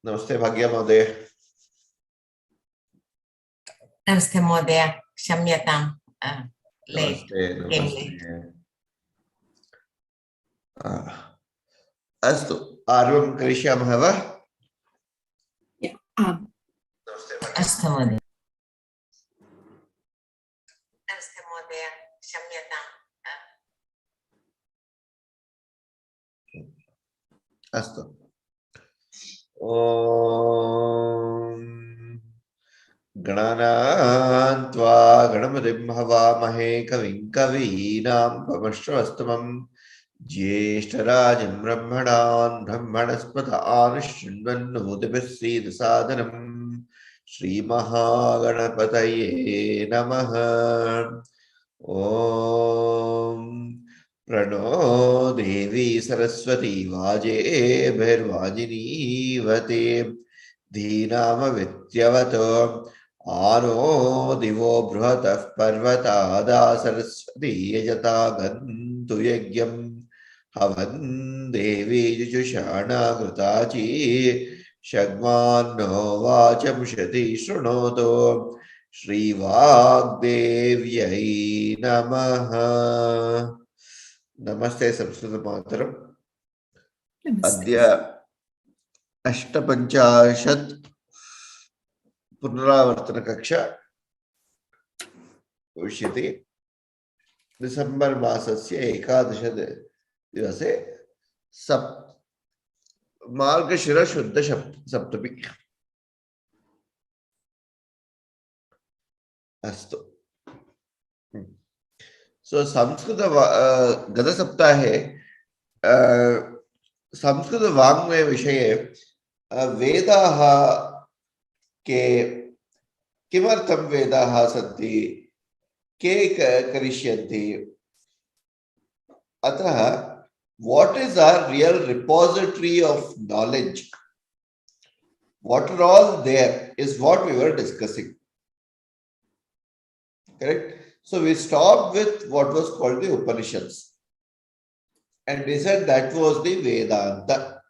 नमस्ते भाग्य महोदय। नमस्ते महोदय, क्षम्यतां लेट् नमस्ते नमस्ते। अस्तु, आरम्भं करिष्यामः वा? अस्तु महोदय। नमस्ते महोदय, क्षम्यतां अस्तु। ॐ गणानां त्वा गणपतिं हवामहे कविं कवीनामुपमश्रवस्तमं ज्येष्ठराजं ब्रह्मणान् ब्रह्मणस्पत आनुशृण्वन्नोतिभिः सीदसादनम् श्रीमहागणपतये नमः। ॐ प्रणो देवी सरस्वती वाजेभिर्वाजिनीवते धीनामवित्यवतो आनो दिवो बृहतः पर्वतादा सरस्वती यजता गन्तु यज्ञं हवन् देवी जुषाणाकृताची शग्मान्नो वाचं शती शृणोतु श्रीवाग्देव्यै नमः। नमस्ते संस्कृतमातरम्। अद्य 8:50 पुनरावर्तन कक्षा भविष्यति। डिसेम्बर् मासस्य 11 दिवसे मार्गशिर शुद्ध सप्तमी। अस्तु। सो संस्कृत गत सप्ताहे संस्कृत वाङ्मय विषये वेदाः के किमर्थं वेदाः सन्ति, के करिष्यन्ति, अतः what is our real repository of knowledge, what are all there is what we were discussing, correct? So we stopped with what was called the Upanishads and we said that was the Vedanta,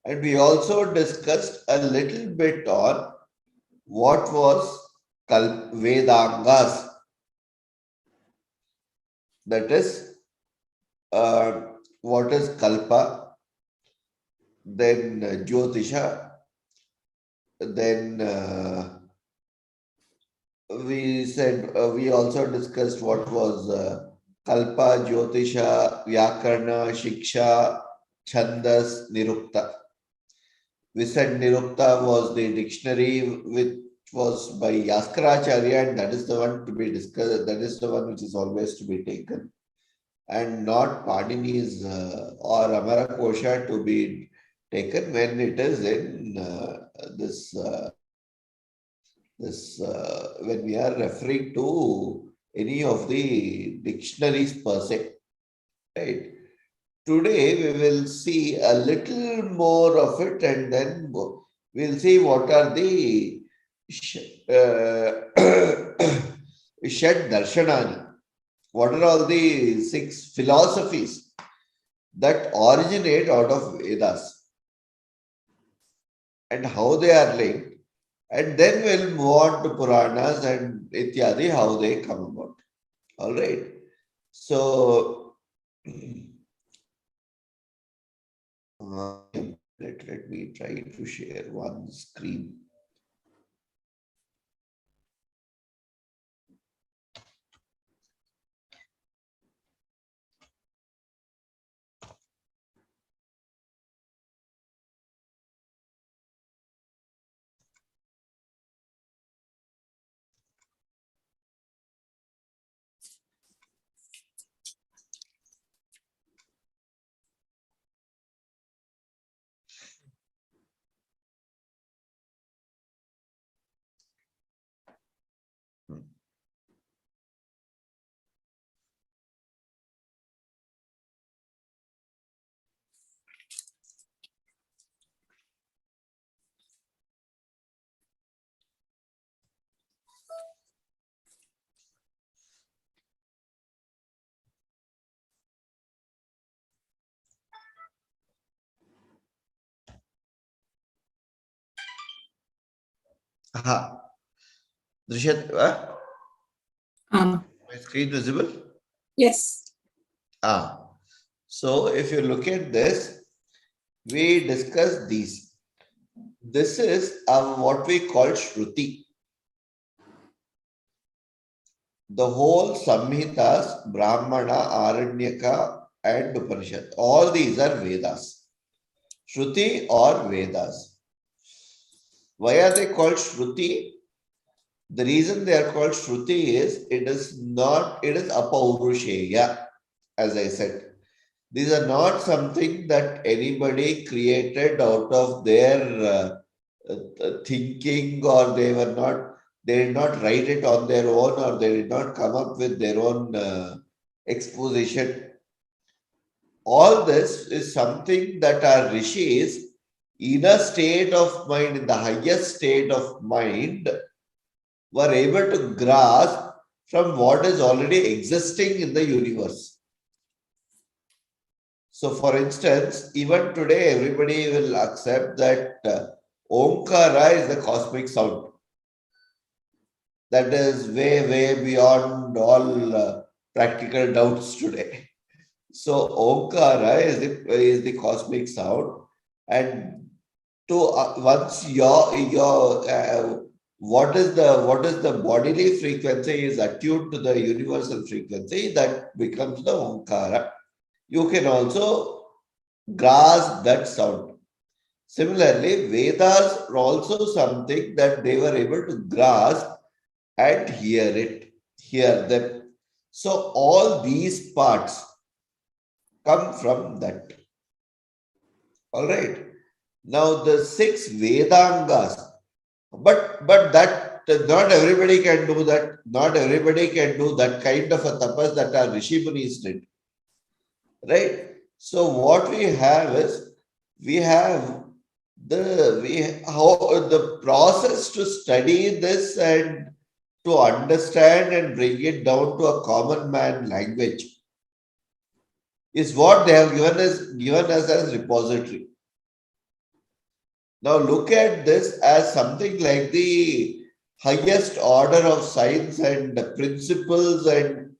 and we also discussed a little bit on what was Vedangas, that is what is Kalpa, then Jyotisha, then we said we also discussed what was Kalpa, Jyotisha, Vyakarna, Shiksha, Chandas, Nirukta. We said Nirukta was the dictionary which was by Yaskaracharya, and that is the one to be discussed, that is the one which is always to be taken, and not Panini's or Amarakosha to be taken when it is in when we are referring to any of the dictionaries per se, right? Today we will see a little more of it, and then we'll see what are the Shed Darshanani. What are all the 6 philosophies that originate out of Vedas and how they are linked, and then we'll move on to Puranas and Ityadi, how they come about. All right. So let me try to share one screen. Ha. Drishyat, my screen visible? Yes. So if you look at this, we discuss these. This is what we call Shruti. The whole Samhitas, Brahmana, Aranyaka, and Upanishad, all these are Vedas. Shruti or Vedas. Why are they called Shruti? The reason they are called Shruti is it is Apaurusheya, as I said. These are not something that anybody created out of their thinking, or they did not write it on their own, or they did not come up with their own exposition. All this is something that our rishis, in a state of mind, in the highest state of mind, were able to grasp from what is already existing in the universe. So, for instance, even today, everybody will accept that Omkara is the cosmic sound. That is way, way beyond all practical doubts today. So, Omkara is the cosmic sound, and to once your what is the bodily frequency is attuned to the universal frequency, that becomes the Omkara. You can also grasp that sound. Similarly, Vedas are also something that they were able to grasp and hear them. So all these parts come from that. All right. Now the six Vedangas, but that not everybody can do that. Not everybody can do that kind of a tapas that our Rishi Munis did. Right? So what we have is we have the process to study this and to understand and bring it down to a common man language is what they have given us as repository. Now look at this as something like the highest order of science and principles and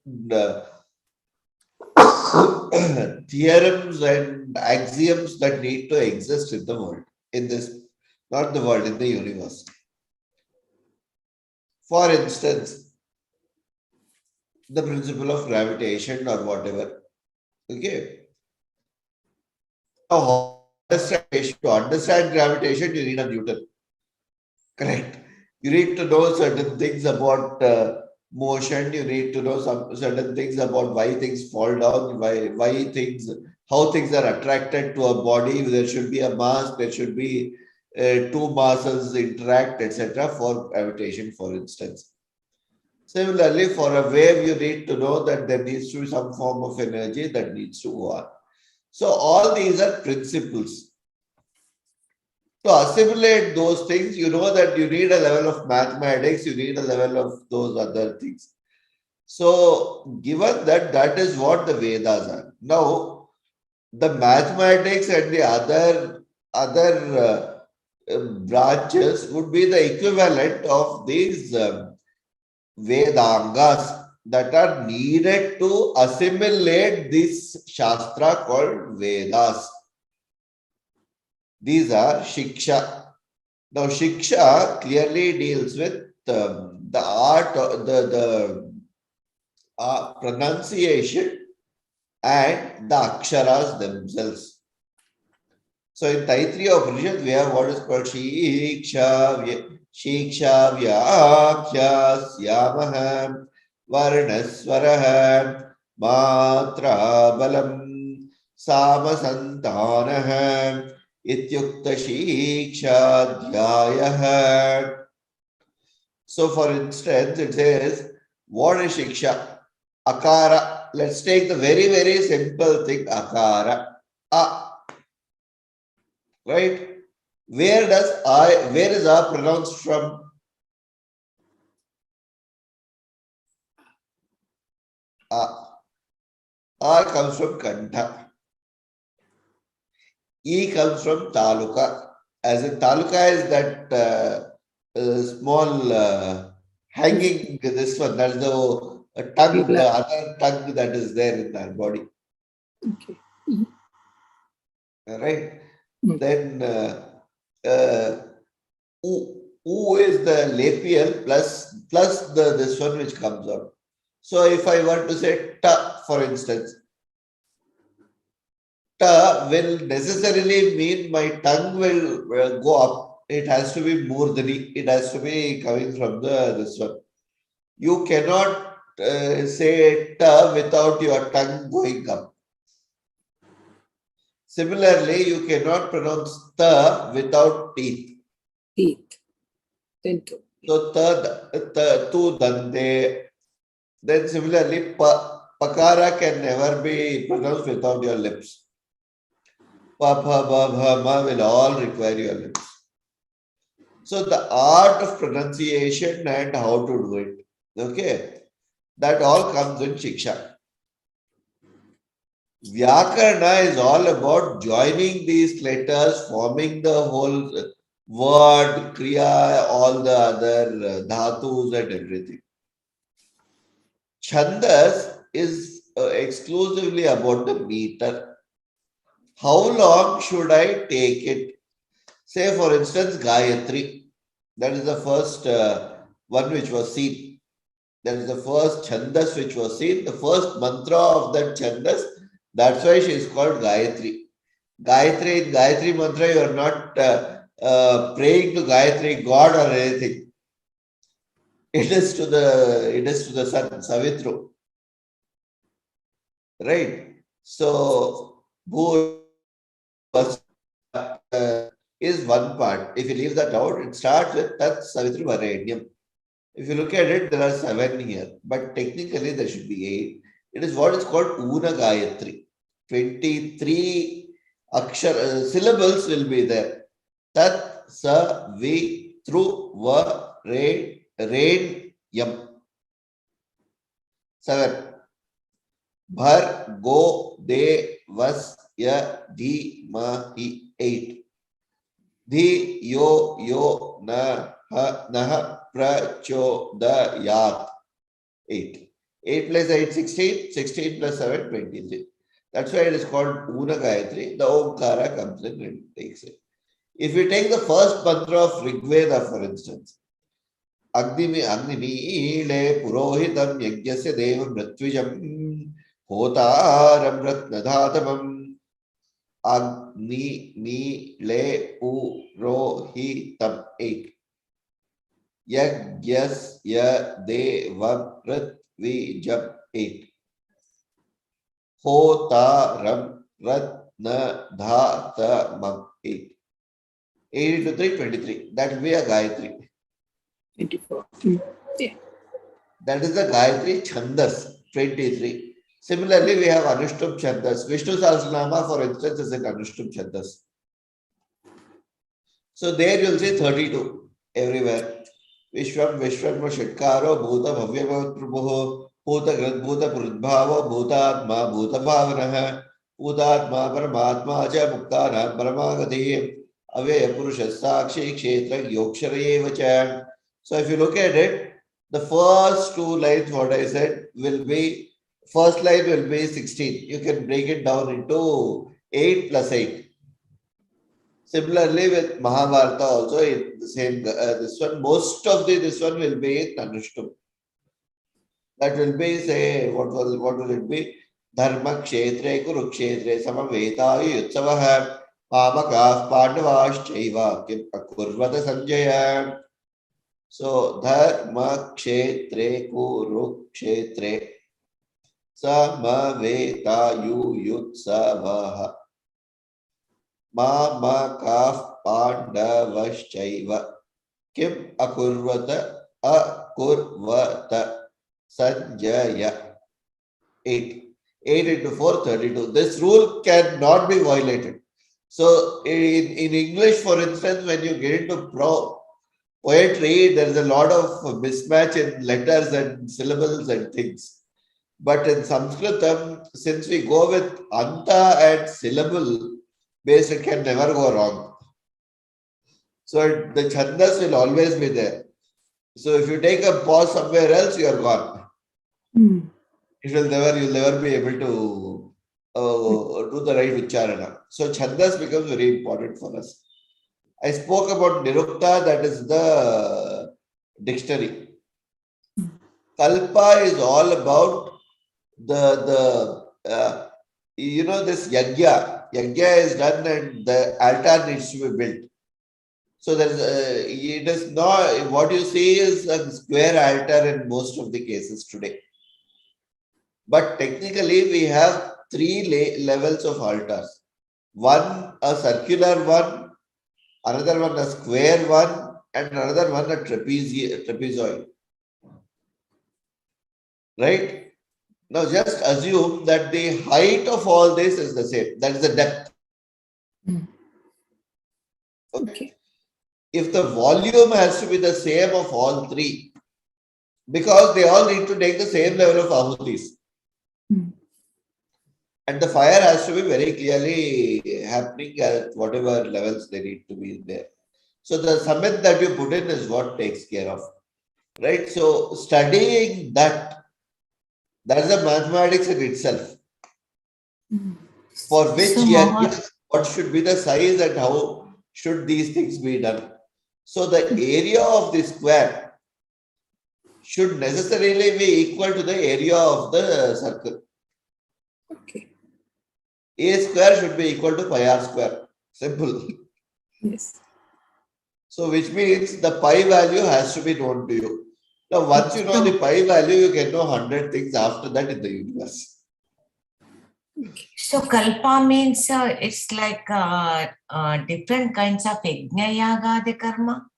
theorems and axioms that need to exist in the world, in this, not the world, in the universe. For instance, the principle of gravitation or whatever. Okay. Now, to understand gravitation, you need a Newton. Correct. You need to know certain things about motion. You need to know some certain things about why things fall down, how things are attracted to a body. There should be a mass. There should be two masses interact, etc. For gravitation, for instance. Similarly, for a wave, you need to know that there needs to be some form of energy that needs to go on. So all these are principles. To assimilate those things, you know that you need a level of mathematics, you need a level of those other things. So given that that is what the Vedas are. Now, the mathematics and the other branches would be the equivalent of these Vedangas that are needed to assimilate this Shastra called Vedas. These are Shiksha. Now, Shiksha clearly deals with the art, the pronunciation and the Aksharas themselves. So, in Taittiriya Upanishad, we have what is called Shiksha Vyakya Syamaha Varnaswaraha Matra Balam Samasantanaha Ityukta Shikshadhyayah. So, for instance, it says, what is Shiksha? Akara. Let's take the very, very simple thing, Akara. Right? Where is A pronounced from? A comes from Kantha. E comes from Taluka. As in Taluka is that small hanging this one. That is the tongue, the other tongue that is there in our body. Okay. Right? Then U is the lapial plus the this one which comes out. So if I want to say ta, for instance, ta will necessarily mean my tongue will go up. It has to be murdani. It has to be coming from the this one. You cannot say ta without your tongue going up. Similarly, you cannot pronounce ta without teeth. Teeth. Then two. So tu dante. Then similarly, pakara can never be pronounced without your lips. Pa, pa, ba, bha, ma will all require your lips. So the art of pronunciation and how to do it, okay, that all comes in Shiksha. Vyakarna is all about joining these letters, forming the whole word, kriya, all the other dhatus and everything. Chandas is exclusively about the meter. How long should I take it? Say, for instance, Gayatri. That is the first one which was seen. That is the first Chandas which was seen. The first mantra of that Chandas. That's why she is called Gayatri. Gayatri, in Gayatri mantra, you are not praying to Gayatri God or anything. It is to the sun, Savitru. Right? So, Bhu is one part. If you leave that out, it starts with Tat Savitri Varenyam. If you look at it, there are 7 here, but technically there should be 8. It is what is called Una Gayatri. 23 syllables will be there. Tat Sa Vi Tru Va Re Ren Yam. 7. Bhar Go De Vas Ya Di Ma Hi. 8. Dhi Yo Yo Na Ha Nah Prachodayat. 8. 8 plus 8, 16. 16 plus 7, 23. That's why it is called Una Gayatri. The Omkara comes in and takes it. If we take the first mantra of Rigveda, for instance, Agnimile Purohitam Yagyasya Devam Mritvijam Hotaram Ratnadhatamam Agnimile Purohitam. 8. Yagyasya Devam Mritvijam. 8. Hotaram Ratnadhatamam. 8. 8 into 3, 23. That will be a Gayatri. 24. Yeah. That is the Gayatri Chandas, 23. Similarly, we have Anushtum Chandas. Vishnu Sahasranama, for instance, is an Anushtum Chandas. So there you will see 32 everywhere. Vishwam Vishwam Shitkaro Bhuta Bhavya Prabhu Bhuta Bhuta Purudbhava Bhutatma Bhuta Bhavanaha Bhutatma Paramatma Acha Muktana Paramagati Avya Purusha Sakshi Kshetra Yoksharayeva. So if you look at it, the first 2 lines, what I said, will be, first line will be 16. You can break it down into 8 plus 8. Similarly, with Mahabharata also, the same, this one, most of this one will be in Anushtum. That will be, say, what will it be? Dharma Kshetre Kurukshetre Samavetayu Yutsavaha Pamakav Pandavaschaiva Kim Akurvata Sanjaya. So, Dharma Kshetre Kurukshetre Samavetayu Yutsavaha Mamakav Pandavaschaiva Kim Akurvata Sanjaya. 8. 8 into 4, 32. This rule cannot be violated. So, in English, for instance, when you get into poetry, there is a lot of mismatch in letters and syllables and things. But in Sanskritam, since we go with anta and syllable based, it can never go wrong. So the chandas will always be there. So if you take a pause somewhere else, you are gone. You'll never be able to do the right ucharana. So chandas becomes very important for us. I spoke about nirukta, that is the dictionary. Kalpa is all about this yagya. Yagya is done and the altar needs to be built. So it is not, what you see is a square altar in most of the cases today. But technically, we have three levels of altars. One, a circular one, another one, a square one, and another one, a trapezoid. Right? Now, just assume that the height of all this is the same. That is the depth. Okay. If the volume has to be the same of all three, because they all need to take the same level of ahutis. And the fire has to be very clearly happening at whatever levels they need to be there. So the samit that you put in is what takes care of. Right? So studying that is a mathematics in itself. For which what should be the size and how should these things be done. So the area of the square should necessarily be equal to the area of the circle. Okay. A square should be equal to pi r square. Simple. Yes. So which means the pi value has to be known to you. Now once you know the pi value, you can know 100 things after that in the universe. So kalpa means it's like different kinds of yajna yaga de karma.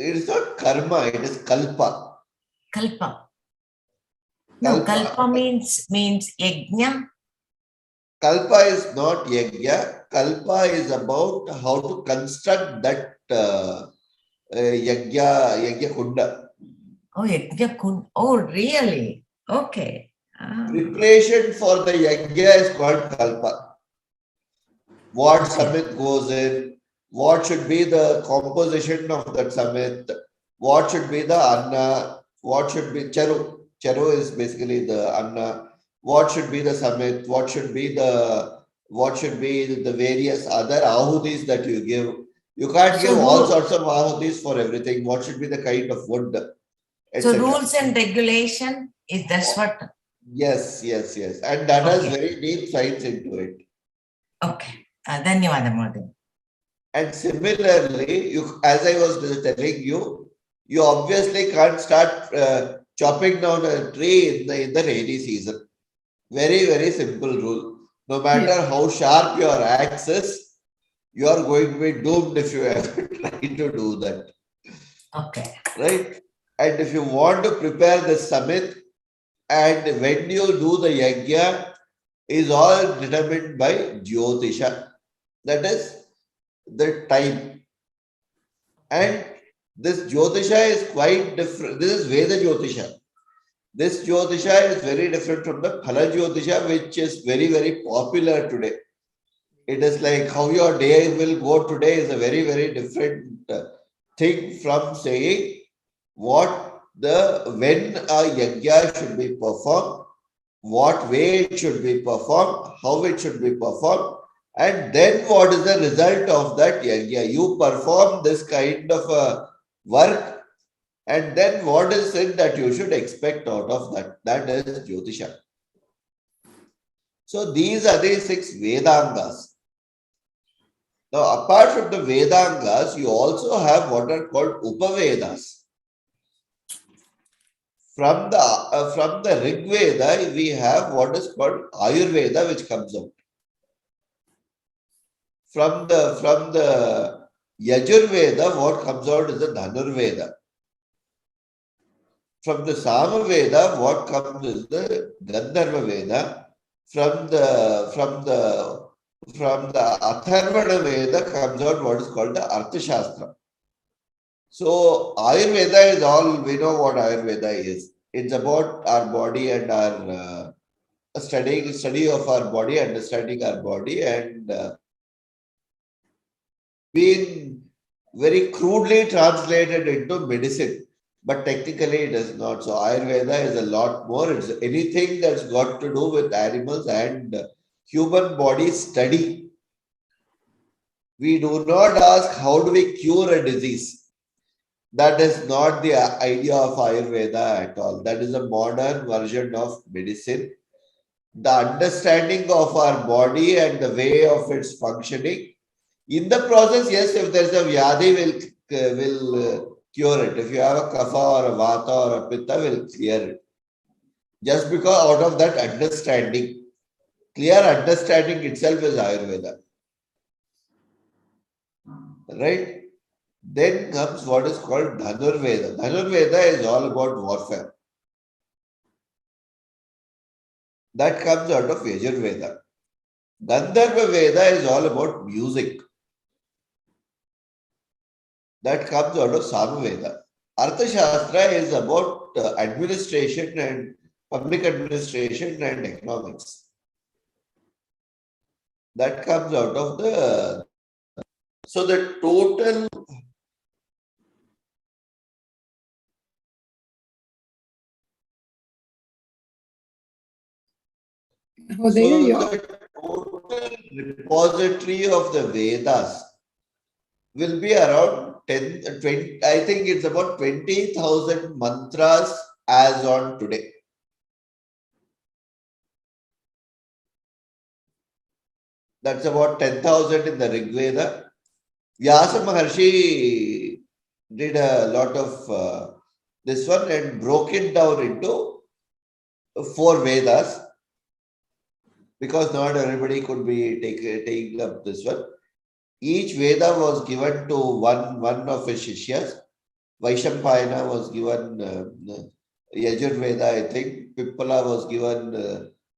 It is not karma, it is kalpa. Kalpa. No, kalpa means yajna. Kalpa is not yajna. Kalpa is about how to construct that yajna kunda. Oh, yajna kunda. Oh, really? Okay. Preparation for the yajna is called kalpa. What samit goes in, what should be the composition of that samit, what should be the anna, what should be charu. Charu is basically the anna. What should be the samit, what should be the various other ahutis that you give. You can't give all sorts of ahutis for everything. What should be the kind of wood, so rules and regulation, is that's what? Yes. And that has very deep science into it. Okay. Dhanyawada, Mahadevan. And similarly, as I was telling you, you obviously can't start chopping down a tree in the rainy season. Very, very simple rule. No matter how sharp your axe is, you are going to be doomed if you ever try to do that. Okay. Right? And if you want to prepare the summit, and when you do the yajna, is all determined by Jyotisha. That is the time. And this Jyotisha is quite different. This is Veda Jyotisha. This Jyotisha is very different from the Phala Jyotisha, which is very, very popular today. It is like how your day will go today is a very, very different thing from saying when a yajna should be performed, what way it should be performed, how it should be performed, and then what is the result of that yajna. You perform this kind of a work, and then what is it that you should expect out of that? That is Jyotisha. So these are the 6 Vedangas. Now, apart from the Vedangas, you also have what are called Upavedas. From the Rig Veda, we have what is called Ayurveda, which comes out. From the Yajurveda, what comes out is the Dhanurveda. From the Samaveda, what comes is the Gandharva Veda. From the Atharvana Veda comes out what is called the Arthashastra. So Ayurveda is all, we know what Ayurveda is. It's about our body and our study of our body, understanding our body, and been very crudely translated into medicine, but technically it is not. So Ayurveda is a lot more. It's anything that's got to do with animals and human body study. We do not ask how do we cure a disease. That is not the idea of Ayurveda at all. That is a modern version of medicine. The understanding of our body and the way of its functioning. In the process, yes, if there's a vyadhi, will cure it. If you have a kapha or a vata or a pitta, will clear it. Just because out of that understanding, clear understanding itself is Ayurveda. Right? Then comes what is called Dhanurveda. Dhanurveda is all about warfare. That comes out of Yajurveda. Gandharva Veda is all about music. That comes out of Samaveda. Arthashastra is about administration and public administration and economics. That comes out of the. So the total. Oh, there So you are. the total repository of the Vedas will be around 10, 20, I think it's about 20,000 mantras as on today. That's about 10,000 in the Rig Veda. Vyasa Maharshi did a lot of this one and broke it down into 4 Vedas because not everybody could be taking up this one. Each Veda was given to one of his Shishyas. Vaishampayana was given Yajurveda, I think. Pippala was given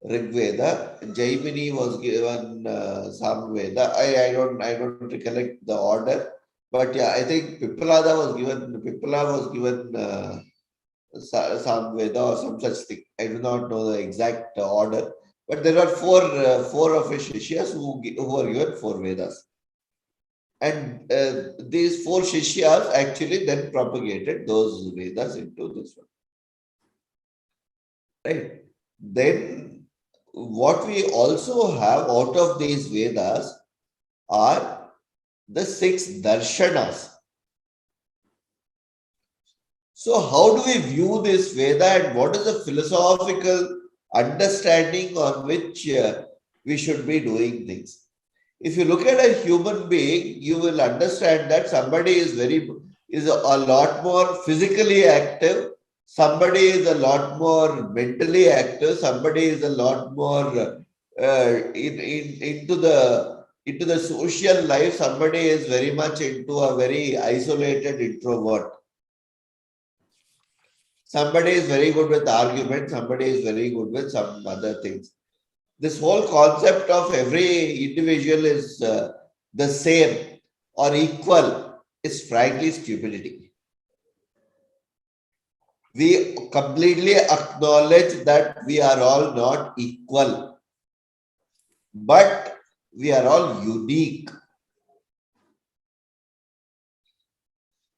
Rig Veda. Jaimini was given Samveda. I don't recollect the order, but yeah, I think Pippala was given Samveda or some such thing. I do not know the exact order, but there are four of his Shishyas who were given 4 Vedas. And these 4 Shishyas actually then propagated those Vedas into this one. Right. Then what we also have out of these Vedas are the 6 darshanas. So how do we view this Veda and what is the philosophical understanding on which we should be doing things? If you look at a human being, you will understand that somebody is a lot more physically active, somebody is a lot more mentally active, somebody is a lot more into the social life, somebody is very much into a very isolated introvert. Somebody is very good with argument, somebody is very good with some other things. This whole concept of every individual is the same or equal is frankly stupidity. We completely acknowledge that we are all not equal, but we are all unique.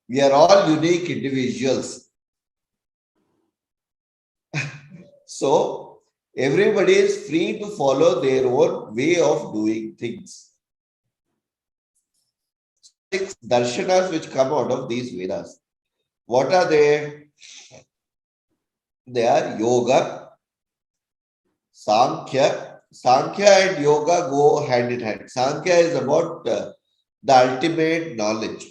We are all unique individuals. So everybody is free to follow their own way of doing things. 6 darshanas which come out of these Vedas. What are they? They are yoga, Sankhya. Sankhya and yoga go hand in hand. Sankhya is about the ultimate knowledge.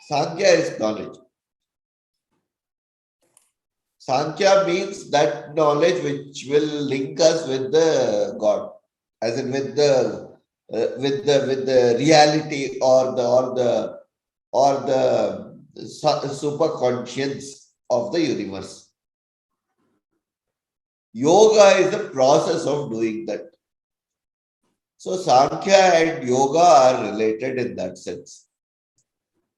Sankhya is knowledge. Sankhya means that knowledge which will link us with the God, as in with the reality or the super conscience of the universe. Yoga is the process of doing that. So Sankhya and Yoga are related in that sense.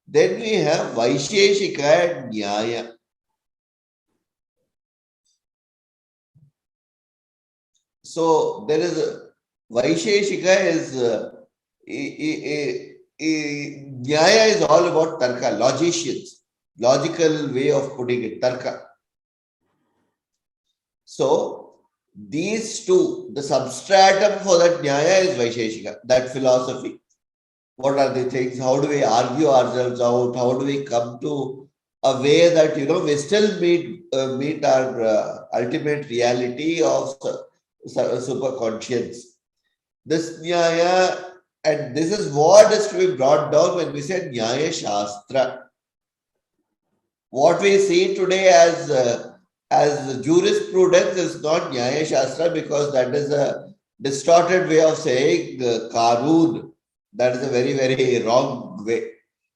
Then we have Vaisheshika and Nyaya. So there is Vaisheshika is Nyaya is all about tarka, logicians, logical way of putting it, tarka. So these two, the substratum for that Nyaya is Vaisheshika, that philosophy. What are the things? How do we argue ourselves out? How do we come to a way that we still meet our ultimate reality of superconscious? This Nyaya, and this is what is to be brought down when we say Nyaya Shastra. What we see today as jurisprudence is not Nyaya Shastra, because that is a distorted way of saying Karun. That is a very, very wrong way.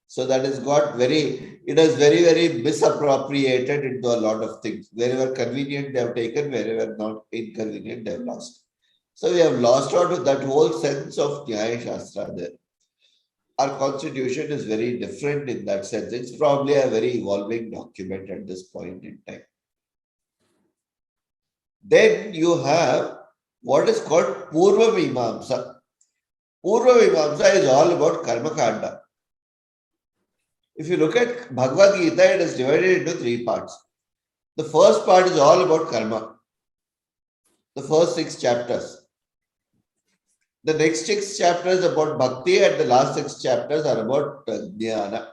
So that has got it is very, very misappropriated into a lot of things. Wherever convenient they have taken, wherever not inconvenient they have lost. So we have lost out of that whole sense of Nyaya Shastra there. Our constitution is very different in that sense. It's probably a very evolving document at this point in time. Then you have what is called Purva Mimamsa. Purva Mimamsa is all about Karma Kanda. If you look at Bhagavad Gita, it is divided into 3 parts. The first part is all about karma. The first 6 chapters. The next 6 chapters about bhakti, and the last 6 chapters are about jnana.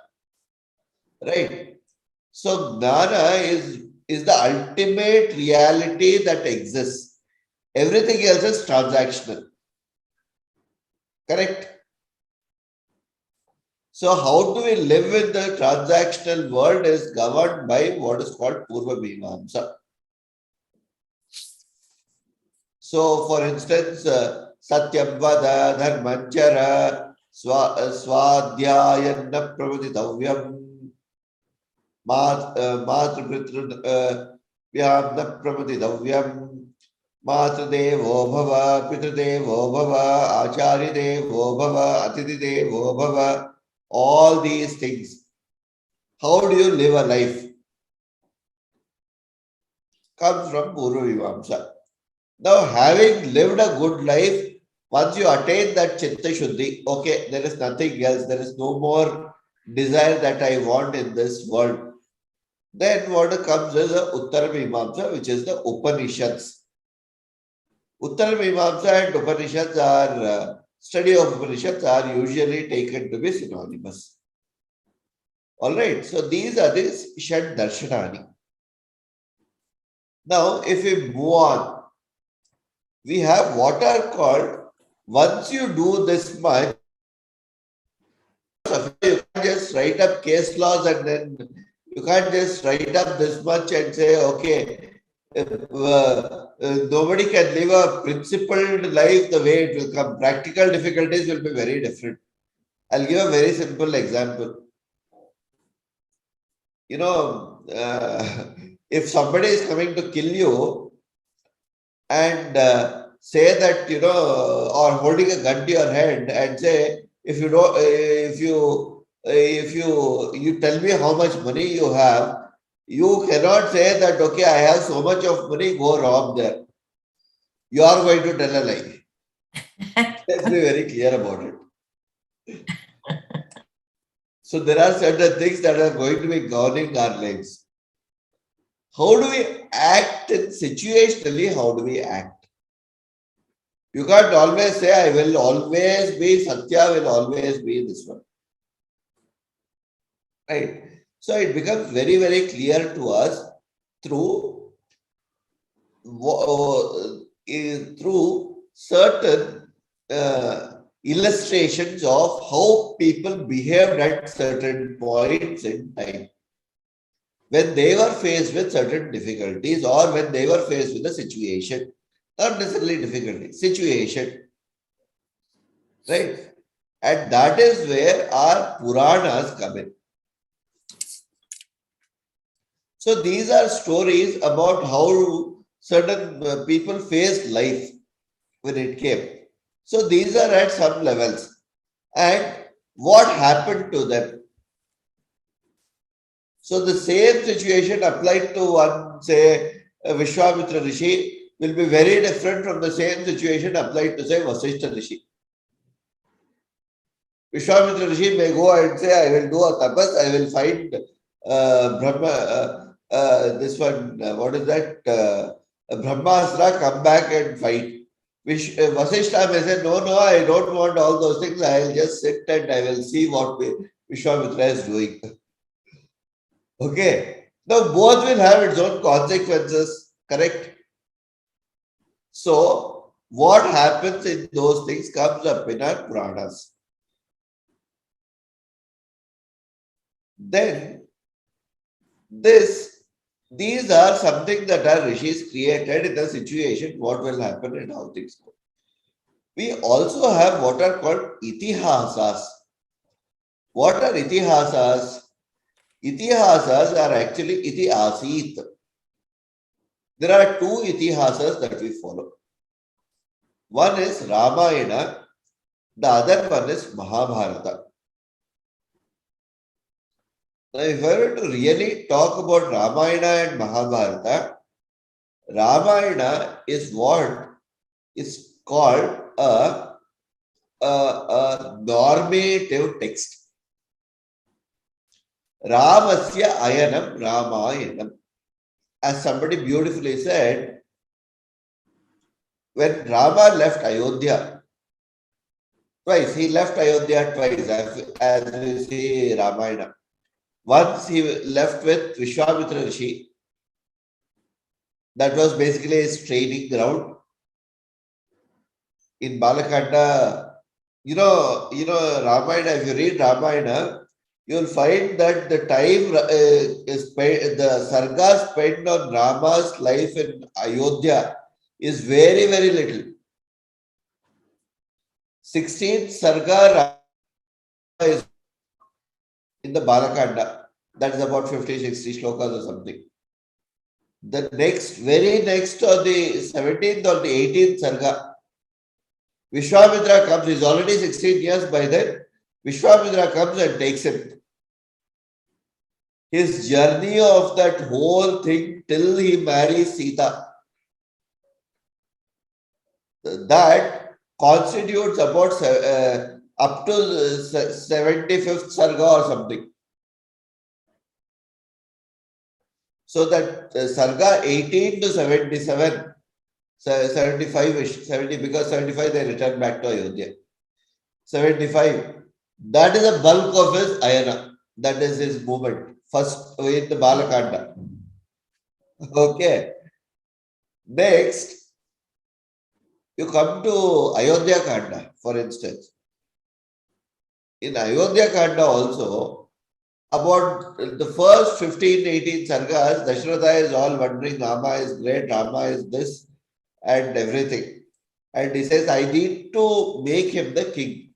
Right? So jnana is the ultimate reality that exists. Everything else is transactional. Correct? So how do we live in the transactional world is governed by what is called Purva Mimamsa. So for instance, Sasyam vada dharmanchara swadhyayanna pravaditavyam matrupitrun vyamna pravaditavyam matrudevo bhava pitrudevo bhava acharyadevo bhava atithedevo bhava. All these things. How do you live a life? Comes from Purva Mimamsa. Now, having lived a good life, once you attain that Chitta Shuddhi, okay, there is nothing else, there is no more desire that I want in this world. Then what comes is a Uttara Mimamsa, which is the Upanishads. Uttara Mimamsa and Upanishads are, study of Upanishads are usually taken to be synonymous. Alright, so these are the Shad Darshanani. Now, if we move on, we have what are called, once you do this much, you can't just write up case laws and then you can't just write up this much and say, okay, nobody can live a principled life the way it will come. Practical difficulties will be very different. I'll give a very simple example. If somebody is coming to kill you and say that, or holding a gun to your head and say, if you tell me how much money you have, you cannot say that, okay, I have so much of money, go rob there. You are going to tell a lie. Let's be very clear about it. So there are certain things that are going to be governing our lives. How do we act situationally? How do we act? You can't always say, I will always be, Satya will always be this one. Right? So it becomes very, very clear to us through certain illustrations of how people behaved at certain points in time. When they were faced with certain difficulties or when they were faced with a situation, not necessarily difficulty, situation. Right? And that is where our Puranas come in. So these are stories about how certain people faced life when it came. So these are at some levels. And what happened to them? So the same situation applied to one, say, Vishwamitra Rishi will be very different from the same situation applied to, say, Vasishtha Rishi. Vishwamitra Rishi may go and say, I will do a tapas, I will find Brahma, this one, what is that? Brahmastra, come back and fight. Vasishtha may say, no, no, I don't want all those things. I will just sit and I will see what Vishwamitra is doing. Okay. Now, both will have its own consequences, correct? So, what happens in those things comes up in our Puranas. Then, these are something that our rishis created in the situation, what will happen and how things go. We also have what are called itihasas. What are itihasas? Itihasas are actually iti asit. There are two itihasas that we follow. One is Ramayana, the other one is Mahabharata. Now, if I were to really talk about Ramayana and Mahabharata, Ramayana is what is called a normative text. Ramasya ayanam Ramayanam. As somebody beautifully said, when Rama left Ayodhya, twice, he left Ayodhya twice, as we see Ramayana. Once he left with Vishwamitra Rishi. That was basically his training ground. In Balakanda, Ramayana, if you read Ramayana, you'll find that the time is spent, the sarga spent on Rama's life in Ayodhya is very, very little. 16th sarga is in the Balakanda. That is about 50, 60 shlokas or something. The very next on the 17th or the 18th sarga, Vishwamitra comes, he's already 16 years by then. Vishwamitra comes and takes him. His journey of that whole thing till he marries Sita, that constitutes about up to 75th sarga or something. So that sarga 18 to 77, 75-ish, 70, because 75 they return back to Ayodhya. 75, that is the bulk of his ayana. That is his movement. First with the Balakanda. Okay. Next, you come to Ayodhya Kanda, for instance. In Ayodhya Kanda also, about the first 15, 18 sargas, Dasharatha is all wondering, Rama is great, Rama is this and everything. And he says, I need to make him the king.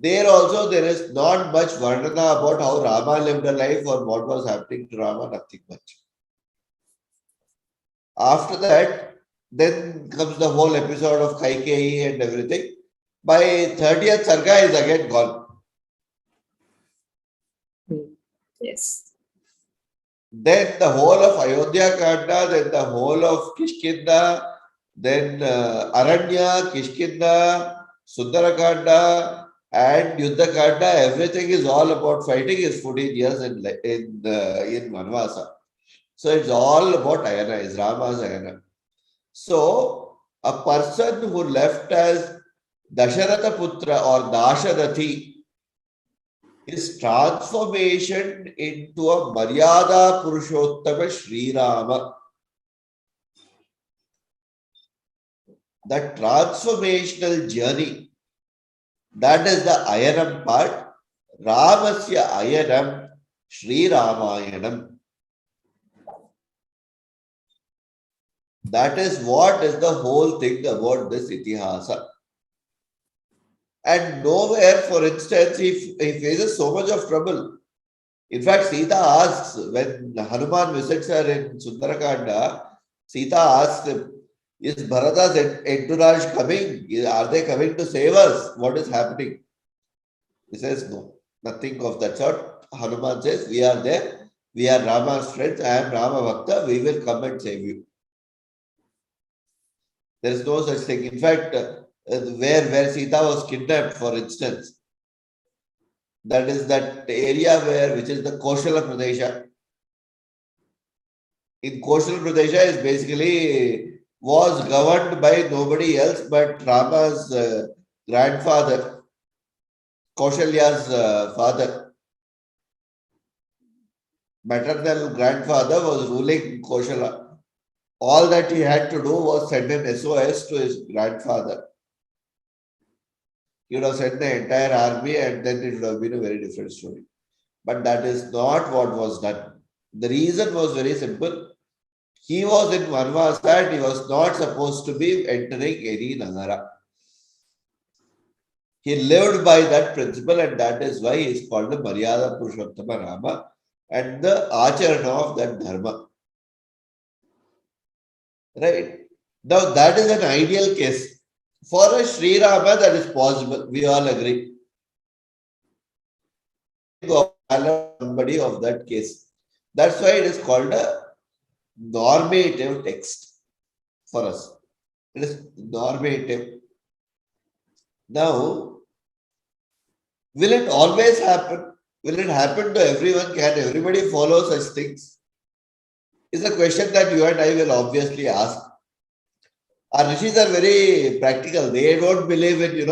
There also, there is not much Varnana about how Rama lived a life or what was happening to Rama, nothing much. After that, then comes the whole episode of Kaikeyi and everything. By 30th sarga is again gone. Yes. Then the whole of Ayodhya Kanda, then the whole of Kishkinda, then Aranya, Kishkinda, Sundarakanda, and Yuddha Kanda, everything is all about fighting is 14 years in Vanvasa. So it's all about Ayana, is Rama's Ayana. So a person who left as Dasharatha Putra or Dasharathi, his transformation into a Maryada Purushottama Sri Rama. That transformational journey, that is the Ayanam part. Ramasya Ayanam Sri Ramayanam. That is what is the whole thing about this Itihasa. And nowhere, for instance, he faces so much of trouble. In fact, Sita asks, when Hanuman visits her in Sundarakanda, Sita asks him, is Bharata's entourage coming? Are they coming to save us? What is happening? He says, no, nothing of that sort. Hanuman says, we are there. We are Rama's friends. I am Rama Bhakta. We will come and save you. There is no such thing. In fact, where Sita was kidnapped, for instance, That is that area which is the Koshala Pradesha. In Koshala Pradesha is basically was governed by nobody else but Rama's grandfather, Kaushalya's father, maternal grandfather was ruling Koshala. All that he had to do was send an SOS to his grandfather. He would have sent the entire army and then it would have been a very different story. But that is not what was done. The reason was very simple. He was in Vanvasa and he was not supposed to be entering any Nagara. He lived by that principle and that is why he is called the Maryada Purushottama Rama and the Acharana of that Dharma. Right? Now that is an ideal case. For a Sri Rama, that is possible. We all agree. Somebody of that case. That's why it is called a normative text for us. It is normative. Now, will it always happen? Will it happen to everyone? Can everybody follow such things? Is a question that you and I will obviously ask. Our rishis are very practical. They don't believe in,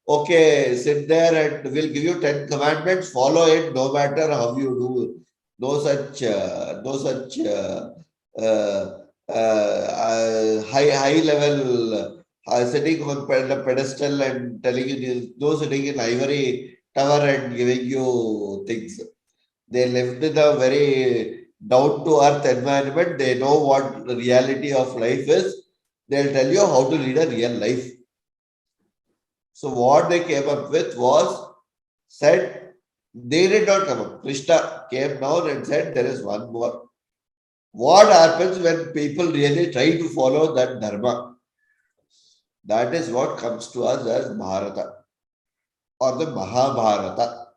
okay, sit there and we'll give you 10 commandments, follow it no matter how you do. No such high level sitting on the pedestal and telling you this, no sitting in ivory tower and giving you things. They lived in a very down to earth environment. They know what the reality of life is. They'll tell you how to lead a real life. So what they came up with was said they did not come up. Krishna came down and said there is one more. What happens when people really try to follow that dharma? That is what comes to us as Bharata or the Mahabharata.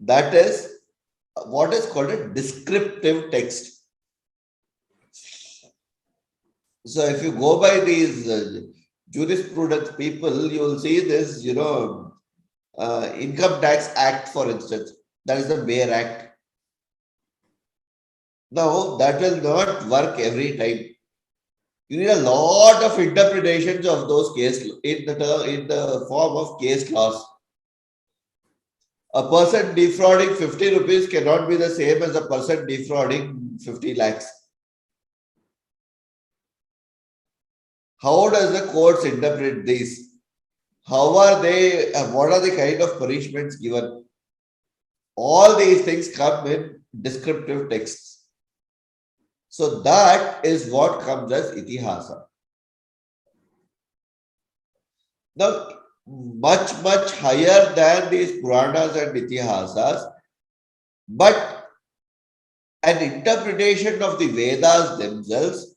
That is what is called a descriptive text. So if you go by these jurisprudence people, you will see this, Income Tax Act, for instance. That is the Bayer Act. Now, that will not work every time. You need a lot of interpretations of those case in the form of case laws. A person defrauding 50 rupees cannot be the same as a person defrauding 50 lakhs. How does the courts interpret these? How are they, what are the kind of punishments given? All these things come in descriptive texts. So that is what comes as itihasa. Now, much, much higher than these Puranas and itihasas, but an interpretation of the Vedas themselves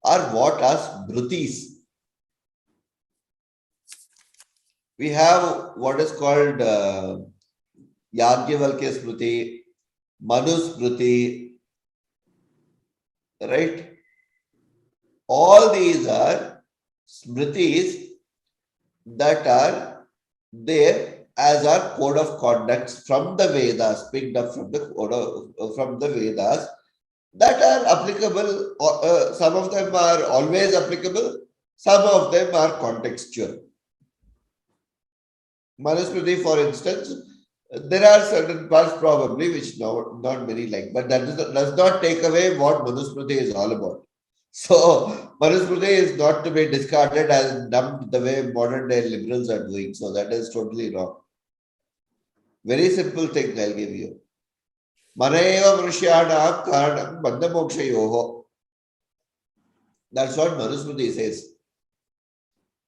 are what are Smritis. We have what is called Yajnavalkya Smriti, Manu Smriti, right? All these are Smritis that are there as our code of conducts from the Vedas, picked up from from the Vedas, that are applicable. Some of them are always applicable. Some of them are contextual. Manusmriti, for instance, there are certain parts probably which not many like, but that does not take away what Manusmriti is all about. So Manusmriti is not to be discarded as dumped the way modern day liberals are doing. So that is totally wrong. Very simple thing I'll give you. Manayeva Manushyanam Karanam Bandhamokshayoho. That's what Manusmriti says.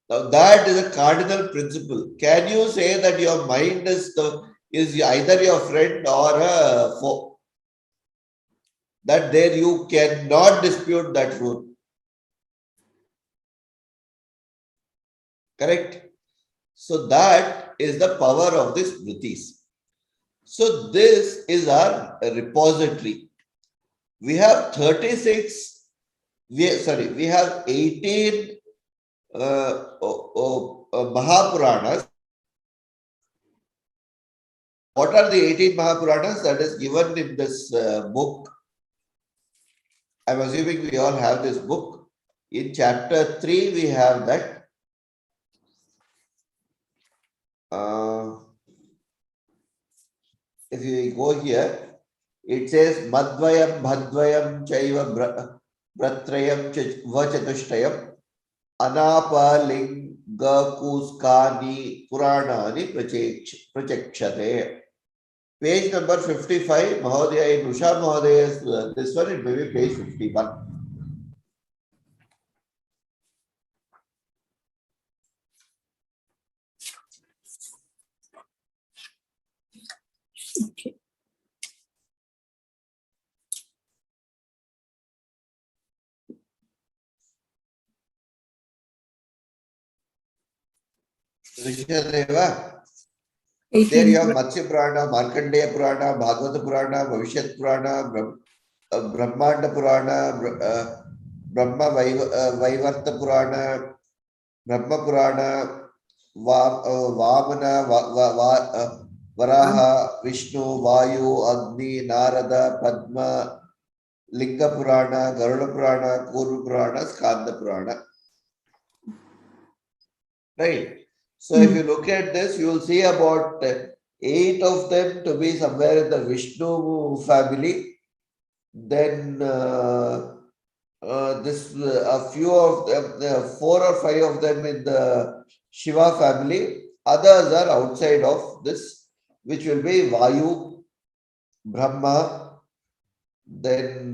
Now that is a cardinal principle. Can you say that your mind is either your friend or a foe? That there you cannot dispute that rule. Correct? So that is the power of the Smritis. So this is our repository. We have 36, we have 18 Mahapuranas what are the 18 Mahapuranas that is given in this book? I'm assuming we all have this book. In chapter 3, we have that. If you go here, it says Madvayam, Bhadvayam, Chaiva, Bratrayam, Vachatushtayam, Anapa, Linga, Kuskani, Puranani, Prachekshate. Page number 55, Mahodaya, in Usha Mahodaya's, this one, it may be page 51. Okay. Rishadeva. There 18 you have Matsya Purana, Markandeya Purana, Bhagavata Purana, Bhavishyat Purana, Brahmanda Purana, Brahma Vaivarta Purana, Brahma Purana, Vamana, Varaha, Vishnu, Vayu, Agni, Narada, Padma, Linga Purana, Garuda Purana, Kurva Purana, Skanda Purana. Right. So if you look at this, you will see about 8 of them to be somewhere in the Vishnu family. Then a few of them, 4 or 5 of them in the Shiva family. Others are outside of this, which will be Vayu, Brahma, then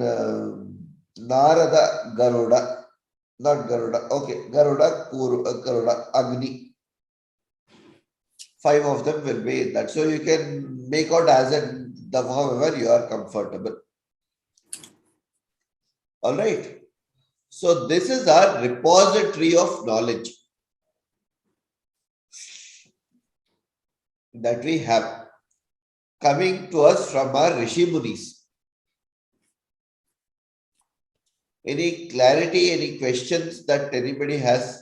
Narada, Garuda, not Garuda, okay, Garuda, Garuda, Agni. 5 of them will be in that. So you can make out as in the however you are comfortable. All right. So this is our repository of knowledge that we have coming to us from our Rishi Munis. Any clarity, any questions that anybody has?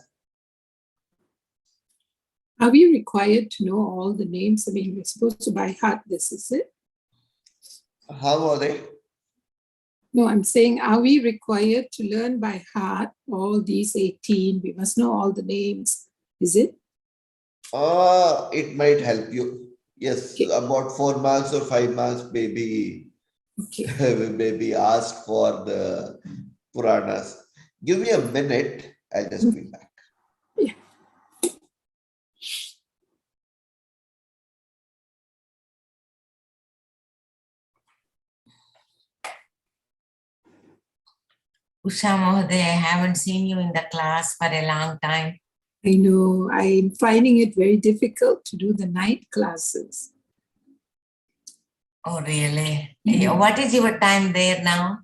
Are we required to know all the names? I mean, we're supposed to by heart this, is it? How are they? No, I'm saying, are we required to learn by heart all these 18? We must know all the names, is it? It might help you. Yes, Okay. about 4 marks or 5 marks maybe maybe asked for the Puranas. Give me a minute. I'll just be back. Yeah. Usha Mahodaya, I haven't seen you in the class for a long time. I know. I'm finding it very difficult to do the night classes. Oh, really? What is your time there now?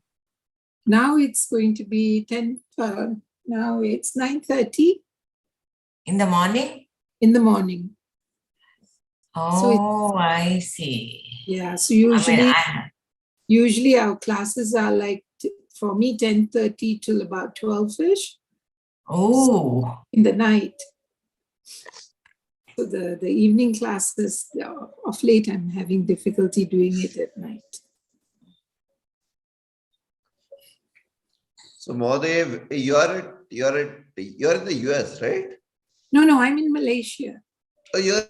Now it's going to be 10. Now it's 9:30 In the morning? in the morning. Oh, I see. Yeah. So I usually our classes are like, for me, 10:30 till about 12-ish. Oh. In the night. So the evening classes, of late, I'm having difficulty doing it at night. So Mahadev, you're in the US, right? No, I'm in Malaysia. Oh, you're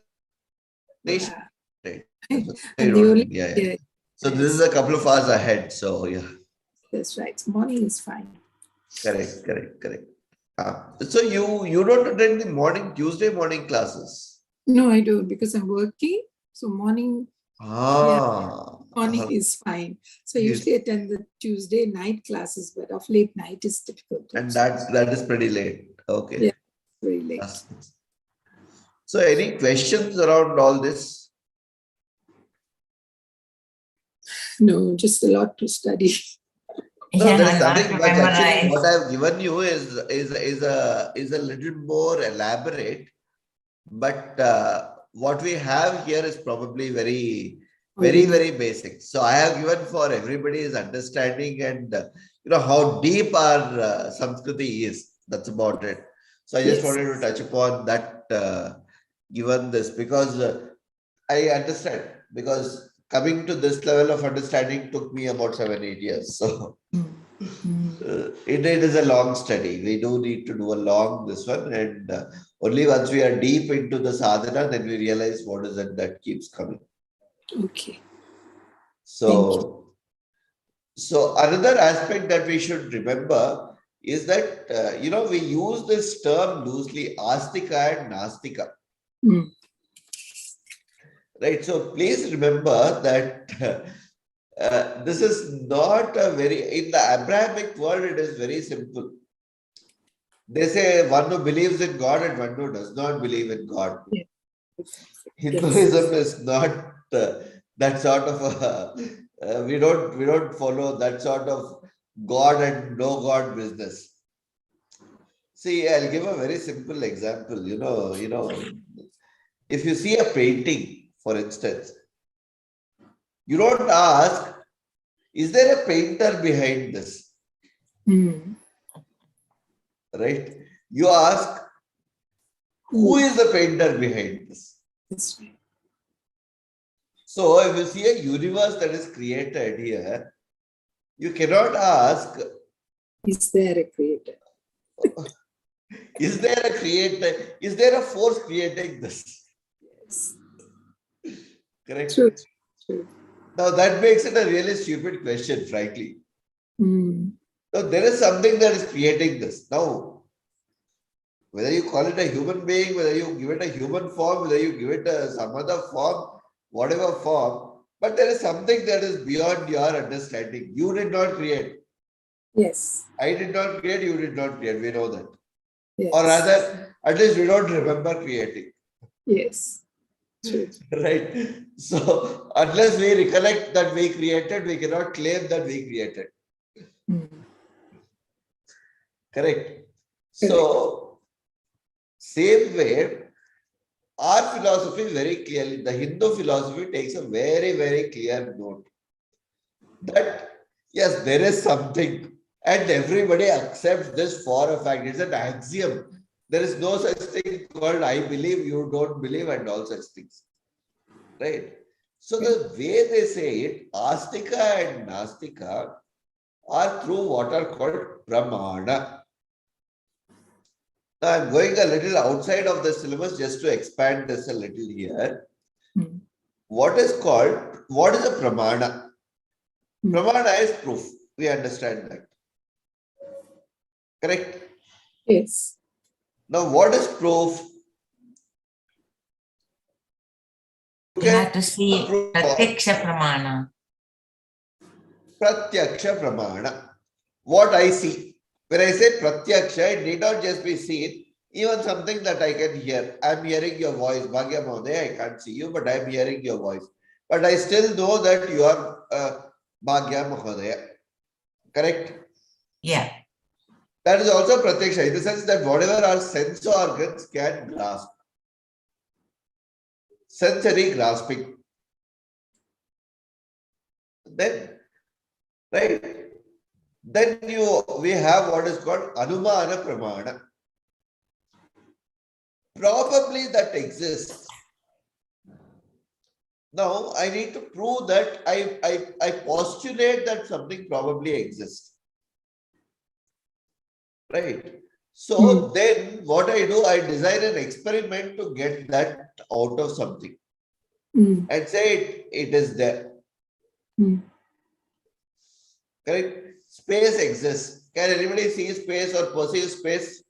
Yeah. right. I'm the only, yeah. So this is a couple of hours ahead. So yeah. That's right. Morning is fine. Correct. So you don't attend the Tuesday morning classes? No, I don't, because I'm working. So morning is fine. So I usually attend the Tuesday night classes, but of late night is difficult. And that is pretty late. Okay. Yeah, very late. So any questions around all this? No, just a lot to study. No, there's nothing much. Actually, what I've given you is a little more elaborate, but what we have here is probably very basic. So I have given for everybody's understanding and how deep our Sanskriti is. That's about it. So I just wanted to touch upon that given this because I understand because coming to this level of understanding took me about 7-8 years. So it is a long study. We do need to do a long this one, and only once we are deep into the sadhana, then we realize what is it that keeps coming. Okay. So another aspect that we should remember is that we use this term loosely, astika and nastika. Right. So please remember that this is not a in the Abrahamic world, it is very simple. They say one who believes in God and one who does not believe in God. Yeah. Hinduism is not that sort of we don't follow that sort of God and no God business. See, I'll give a very simple example. If you see a painting, for instance, you don't ask, is there a painter behind this? Right? You ask, who is the painter behind this? That's right. So if you see a universe that is created here, you cannot ask, is there a creator? Is there a creator? Is there a force creating this? Yes. Correct? True. True. Now that makes it a really stupid question, frankly. So there is something that is creating this. Now, whether you call it a human being, whether you give it a human form, whether you give it some other form, whatever form, but there is something that is beyond your understanding. You did not create. Yes. I did not create, you did not create. We know that. Yes. Or rather, at least we don't remember creating. Yes. True. Right. So unless we recollect that we created, we cannot claim that we created. Correct. So same way, our philosophy very clearly, the Hindu philosophy takes a very, very clear note that yes, there is something, and everybody accepts this for a fact. It's an axiom. There is no such thing called I believe, you don't believe, and all such things. Right? So the way they say it, astika and nastika are through what are called pramana. Now I'm going a little outside of the syllabus just to expand this a little here. What is a pramana? Pramana is proof. We understand that. Correct? Yes. Now what is proof? You have to see pratyaksha pramana. Pratyaksha pramana. What I see. When I say pratyaksha, it need not just be seen, even something that I can hear. I'm hearing your voice, Bhagya Mahodaya, I can't see you, but I'm hearing your voice. But I still know that you are Bhagya Mahodaya. Correct? Yeah. That is also pratyaksha, in the sense that whatever our sense organs can grasp. Sensory grasping. Then, right? Then we have what is called Anumana Pramana. Probably that exists. Now I need to prove that I postulate that something probably exists. Right? So then what I do, I design an experiment to get that out of something. And say it is there. Correct? Space exists. Can anybody see space or perceive space?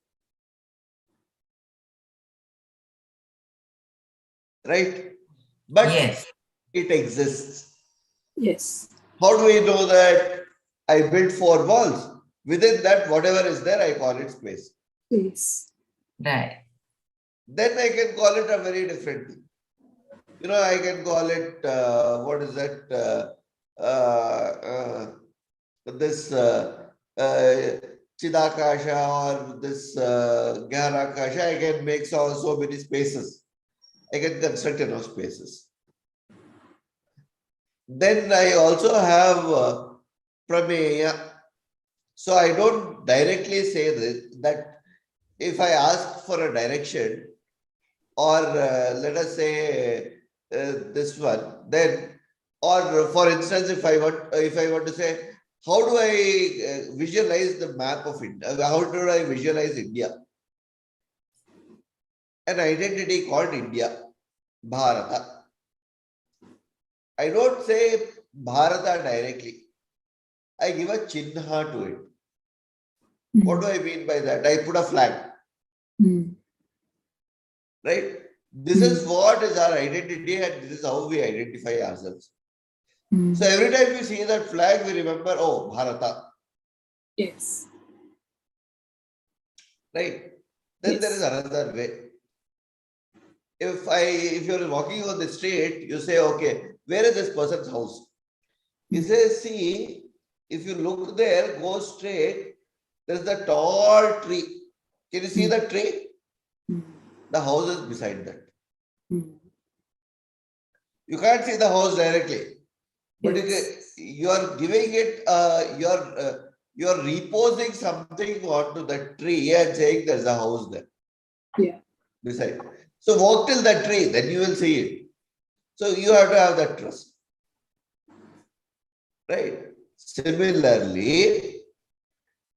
Right? But yes, it exists. Yes. How do we know that? I built 4 walls. Within that, whatever is there, I call it space. Yes. right. Then I can call it a very different thing. I can call it, what is that? This Chidakasha or this Gyarakasha, I can make so many spaces. I can construct enough spaces. Then I also have Prameya. So I don't directly say this, that if I ask for a direction, or let us say this one, then, or for instance, if I want to say, how do I visualize the map of India? How do I visualize India? An identity called India, Bharata. I don't say Bharata directly. I give a chinha to it. What do I mean by that? I put a flag. Right? This is what is our identity, and this is how we identify ourselves. So every time we see that flag, we remember, oh, Bharata. Yes. Right? Then there is another way. If you're walking on the street, you say, okay, where is this person's house? He says, see, if you look there, go straight, there's the tall tree. Can you see the tree? The house is beside that. You can't see the house directly, but you are giving it, you're reposing something onto that tree and saying there's a house there. Yeah. Beside. So walk till that tree, then you will see it. So you have to have that trust. Right? Similarly,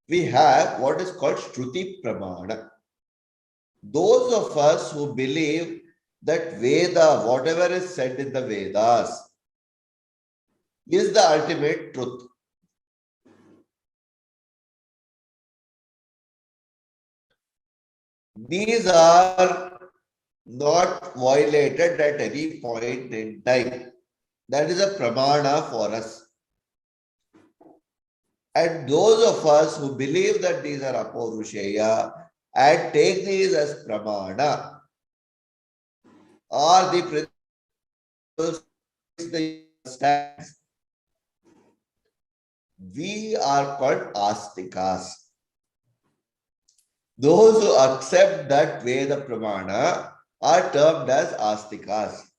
we have what is called Shruti Pramana. Those of us who believe that Veda, whatever is said in the Vedas, is the ultimate truth. These are not violated at any point in time. That is a pramana for us. And those of us who believe that these are apaurushaya and take these as pramana are the principles the stands. We are called astikas. Those who accept that Veda Pramana are termed as astikas.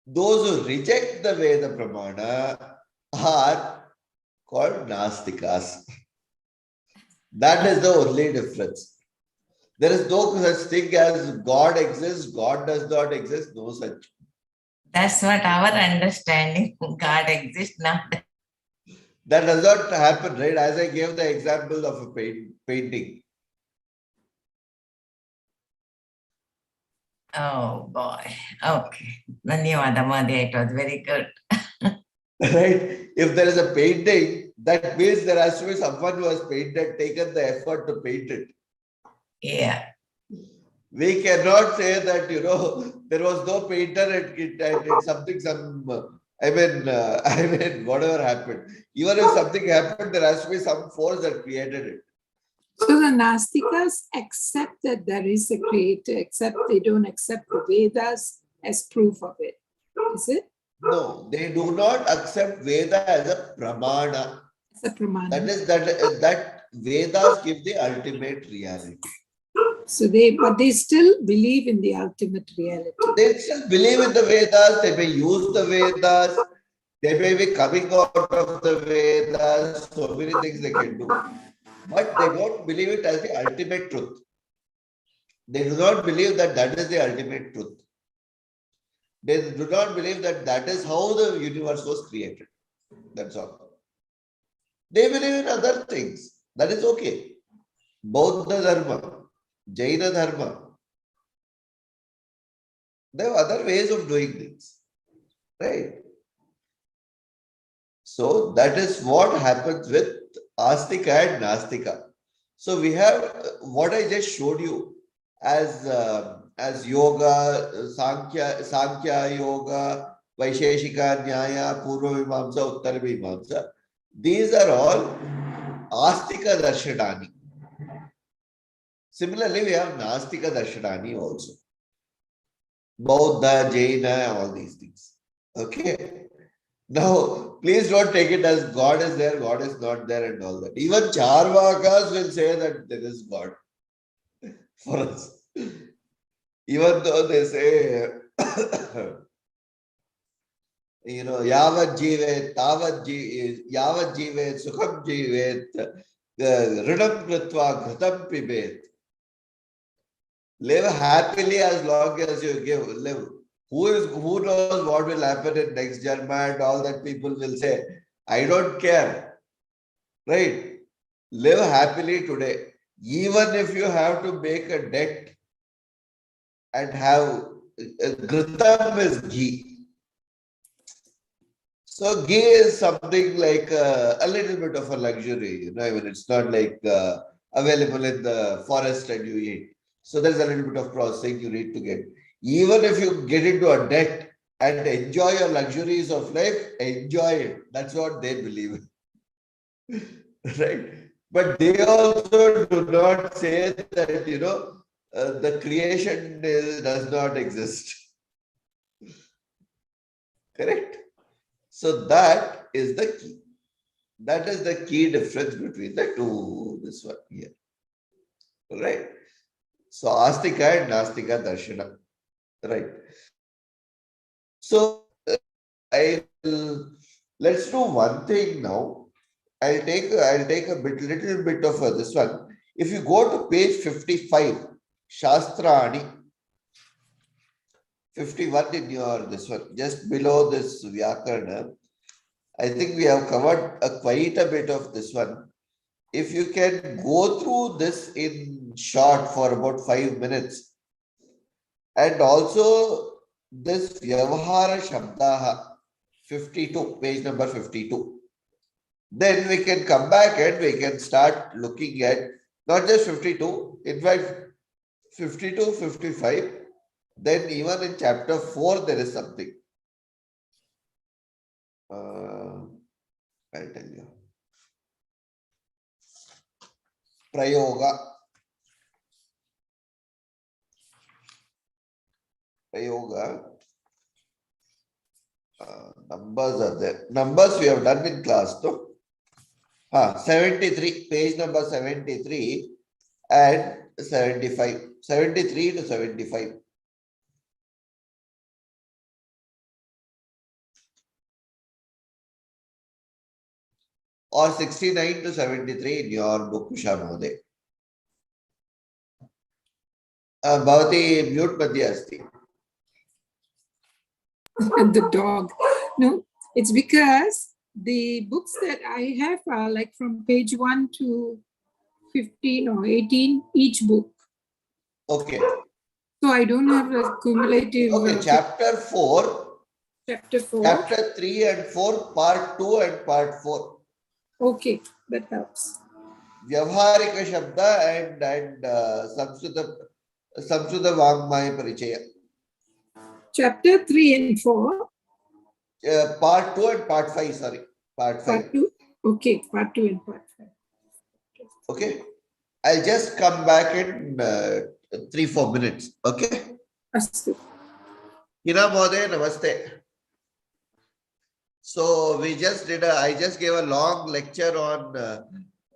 Those who reject the Veda Pramana are called nastikas. That is the only difference. There is no such thing as God exists, God does not exist, no such. That's what our understanding. God exists now. That does not happen, right? As I gave the example of a painting. Oh boy. Okay. Dhanyawada, Madhya. It was very good. Right? If there is a painting, that means there has to be someone who has taken the effort to paint it. Yeah. We cannot say that, there was no painter and it's something, whatever happened. Even if something happened, there has to be some force that created it. So the Nastikas accept that there is a creator, except they don't accept the Vedas as proof of it. Is it? No, they do not accept Veda as a pramana. As a pramana. That is that Vedas give the ultimate reality. So but they still believe in the ultimate reality. They still believe in the Vedas, they may use the Vedas, they may be coming out of the Vedas, so many things they can do. But they don't believe it as the ultimate truth. They do not believe that that is the ultimate truth. They do not believe that that is how the universe was created. That's all. They believe in other things. That is okay. Bauddha Dharma, Jaina Dharma. There are other ways of doing things. Right? So that is what happens with Astika and Nastika. So we have what I just showed you as yoga, Sankhya yoga, Vaisheshika Nyaya, Purva Mimamsa, Uttara Mimamsa. These are all Astika Darshanani. Similarly, we have Nastika Darshanani also. Bauddha, Jaina, all these things. Okay. Now, please don't take it as God is there, God is not there, and all that. Even Charvakas will say that there is God for us. Even though they say, Yavad Jivet, Yavad Jivet, Sukham Jivet, Ridam Kritva, Ghatam Pibet. Live happily as long as you live. who knows what will happen in next Janma, and all that people will say. I don't care. Right? Live happily today. Even if you have to make a debt and have Ghritam is ghee. So ghee is something like a little bit of a luxury, you know. I mean, it's not like available in the forest and you eat. So there's a little bit of processing you need to get. Even if you get into a debt and enjoy your luxuries of life, enjoy it. That's what they believe. Right? But they also do not say that, you know, the creation does not exist. Correct? So that is the key. That is the key difference between the two, this one here. Right? So Astika and Nastika Darshana. Right. So I will, let's do one thing now. I'll take a little bit of this one. If you go to page 55, Shastrani, 51 in your this one, just below this Vyakarna, I think we have covered quite a bit of this one. If you can go through this in short for about 5 minutes, and also this Vyavahara Shabdaha, 52, page number 52. Then we can come back and we can start looking at not just 52, in fact, 52, 55. Then even in chapter 4, there is something. I'll tell you. Prayoga. Numbers are there. Numbers we have done in class, no? 73, page number 73 and 75. 73 to 75. Or 69 to 73 in your book, Usha Mohde. Bhavati mute madhya asti. The dog. No, it's because the books that I have are like from page 1 to 15 or 18, each book. Okay. So I don't have a cumulative. Okay, chapter 4. Chapter 4. Chapter 3 and 4, part 2 and part 4. Okay, that helps. Vyavharika Shabda and Samskrita Vangmaya Parichaya. Chapter 3 and 4. Part 2 and part 5, sorry. Part 5. Part 2. Okay, part 2 and part 5. Okay. I'll just come back in 3-4 minutes. Okay. Astu. Hina Mohde, namaste. So I just gave a long lecture on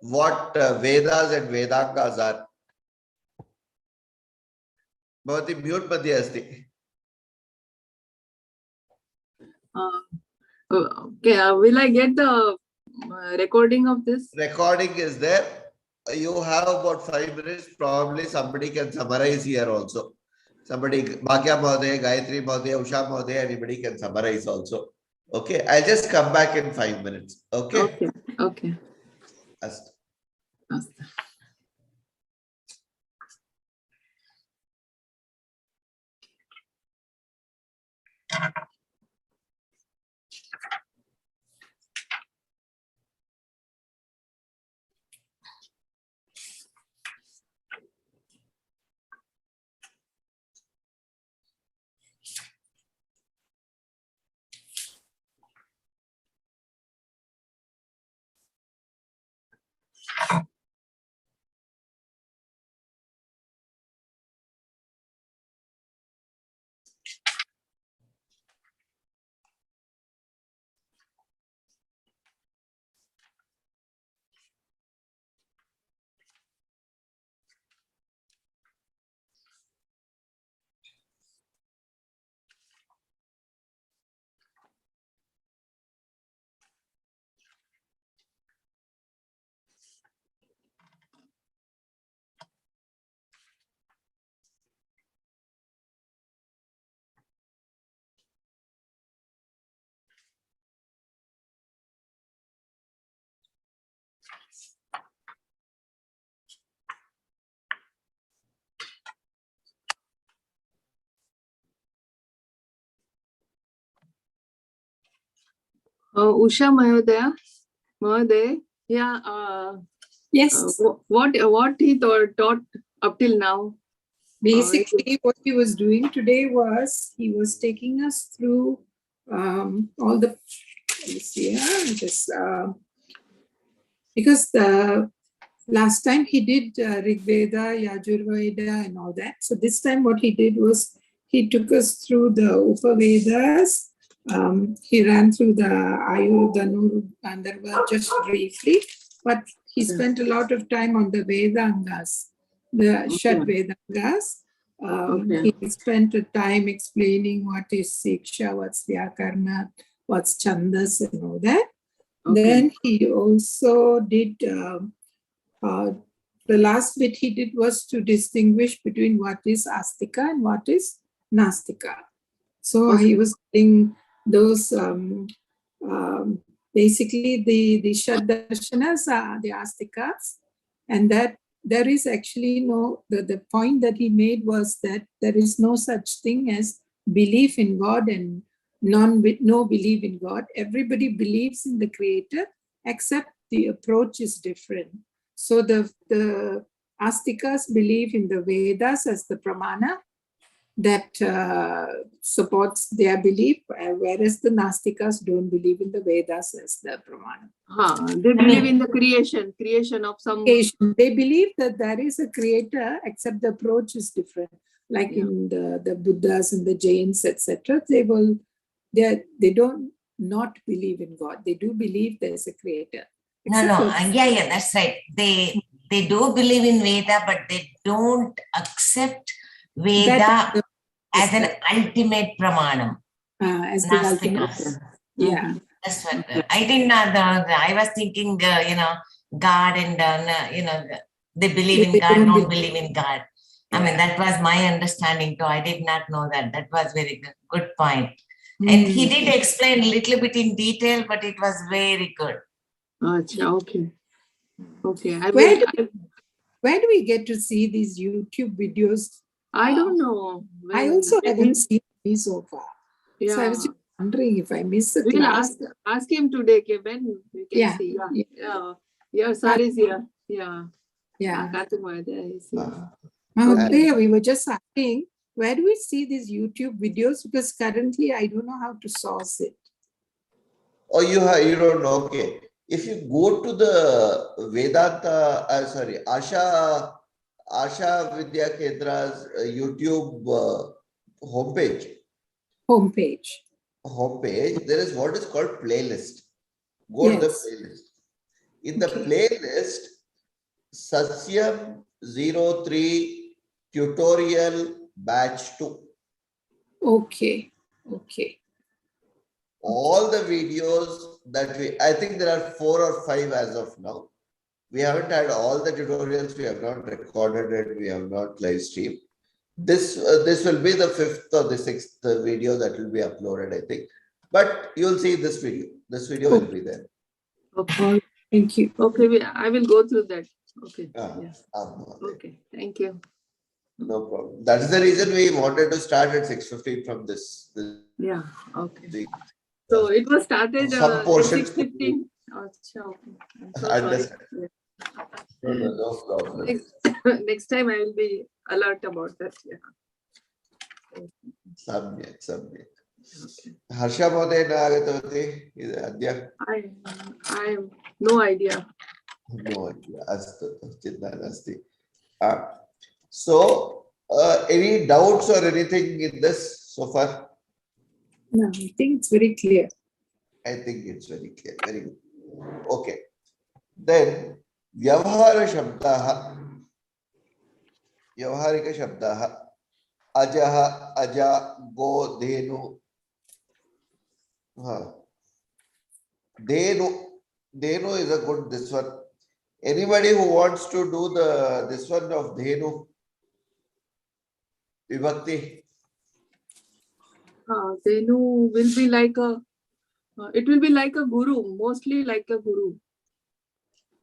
what Vedas and Vedangas are. Bhavati mute madhya asti. Okay, will I get the recording of this? Recording is there. You have about 5 minutes. Probably somebody can summarize here also. Somebody, Bhagya Mohde, Gayatri Mohde, Usha Mohde, anybody can summarize also. Okay, I'll just come back in 5 minutes. Okay. Okay. Okay. Astu. Astu. Usha Mahadev, yeah. Yes. What he taught up till now? Basically, what he was doing today was he was taking us through all the. Let's see, just because the last time he did Rig Veda, Yajurveda, and all that. So this time, what he did was he took us through the Upavedas. He ran through the Ayu, Danu, Gandharva just briefly, but he spent a lot of time on the Vedangas, the Shad Vedangas. He spent a time explaining what is Siksha, what's Vyakarna, what's Chandas, and all that. Then he also did, the last bit he did was to distinguish between what is Astika and what is Nastika. So he was doing those, basically the Shad Darshanas are the Astikas, and that there is actually no, the point that he made was that there is no such thing as belief in God and no belief in God. Everybody believes in the Creator, except the approach is different. So the Astikas believe in the Vedas as the Pramana that supports their belief, whereas the Nastikas don't believe in the Vedas as the Pramana. They believe in the creation of some. They believe that there is a creator, except the approach is different. Like in the Buddhas and the Jains, etc., they don't not believe in God. They do believe there is a creator. Yeah, that's right. They do believe in Veda, but they don't accept Veda as an ultimate pramanam. As the ultimate. Yeah. That's what I didn't know. I was thinking, God and, they believe in God, don't believe in God. I mean, that was my understanding too. I did not know that. That was very good point. And he did explain a little bit in detail, but it was very good. Okay. Where do we get to see these YouTube videos? I don't know. I also haven't seen these so far. Yeah. So I was just wondering if I missed the We'll class. ask him today, when we can see. Yeah, sir is here. Yeah. Mahadev, we were just asking, where do we see these YouTube videos? Because currently I don't know how to source it. Oh, you don't know. Okay. If you go to the Vedanta, Asha Vidya Kendra's YouTube homepage, there is what is called playlist. Go to the playlist. In the playlist, Sasyam 03 tutorial batch 2. Okay. All the videos that I think there are 4 or 5 as of now. We haven't had all the tutorials. We have not recorded it. We have not live streamed. This will be the 5th or the 6th video that will be uploaded, I think. But you'll see this video. This video will be there. Okay. Thank you. Okay, I will go through that. Okay. Okay. Thank you. No problem. That is the reason we wanted to start at 6:15 from this. Yeah. Okay. So it was started some portions. 6:15. Understand. No problem. Next time I will be alert about that. Yeah. Samyak. Harsha Mahadev na agatavati adya. I have no idea. No idea. Astu. Chinta nasti. So, any doubts or anything in this so far? No, I think it's very clear. I think it's very clear. Very good. Okay. Then, Vyavahara Vyavaharika Shabdaha, Ajaha, Aja, Go, Dhenu. Dhenu is a good, this one. Anybody who wants to do this one of Dhenu? Vibhakti? Dhenu will be like it will be like a guru, mostly like a guru.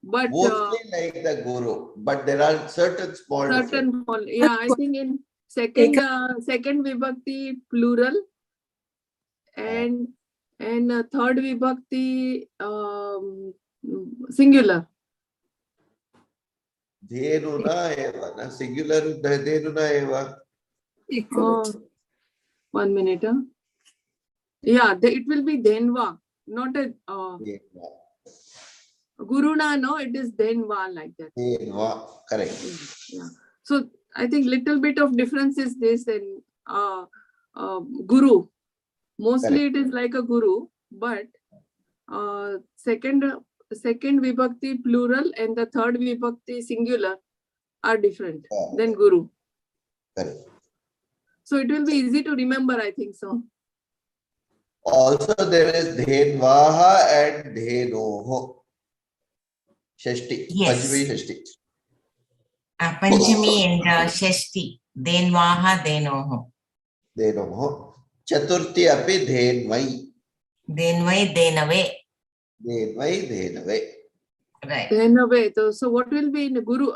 But mostly like the guru, but there are certain small. I think in second vibhakti plural, and and third vibhakti singular. Dhenuna eva. Na singular dhenuna eva. Equality. 1 minute. Yeah, it will be Dhenva, not a Dhenva. Guruna, no, it is Dhenva like that. Dhenva. Correct. Yeah. So I think little bit of difference is this and Guru. Mostly it is like a Guru, but second vibhakti plural and the third vibhakti singular are different than Guru. Correct. So it will be easy to remember, I think so. Also, there is Dhenvaha and Dhenoho. Shashti. Yes. Panchami Shashti. Panchami and Shashti. Denvaha, Denoho. Dhenoho. Chaturthi api Dhenvai. Denvai, Denave. Dhenvai, Dhenavai. Right. Dhenave. So what will be in Guru?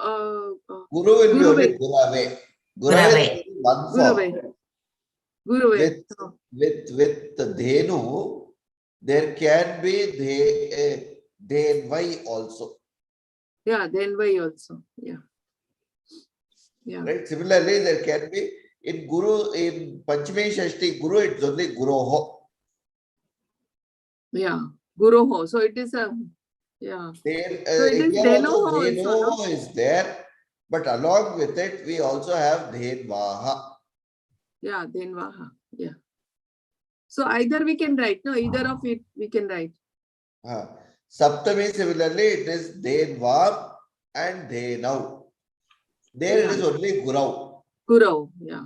Guru will be only Gurave. Gurave. Gurave is one form. Gurave. With Dhenu, there can be Dhenvai also. Yeah, Dhenvai also. Yeah. Yeah. Right. Similarly, there can be in Guru, in Panchami Shashti, Guru, it's only Guroho. Yeah. Guroho. So it is a, yeah. There, So it is here also Dhenoho also, no? Dhenoho is there, but along with it, we also have Dhenvaha. Yeah, Dhenvaha. Yeah. So either we can write, no, either of it we can write. Saptami, similarly, it is Dhenvam and Dhenau. There it is only Gurau. Gurau, yeah.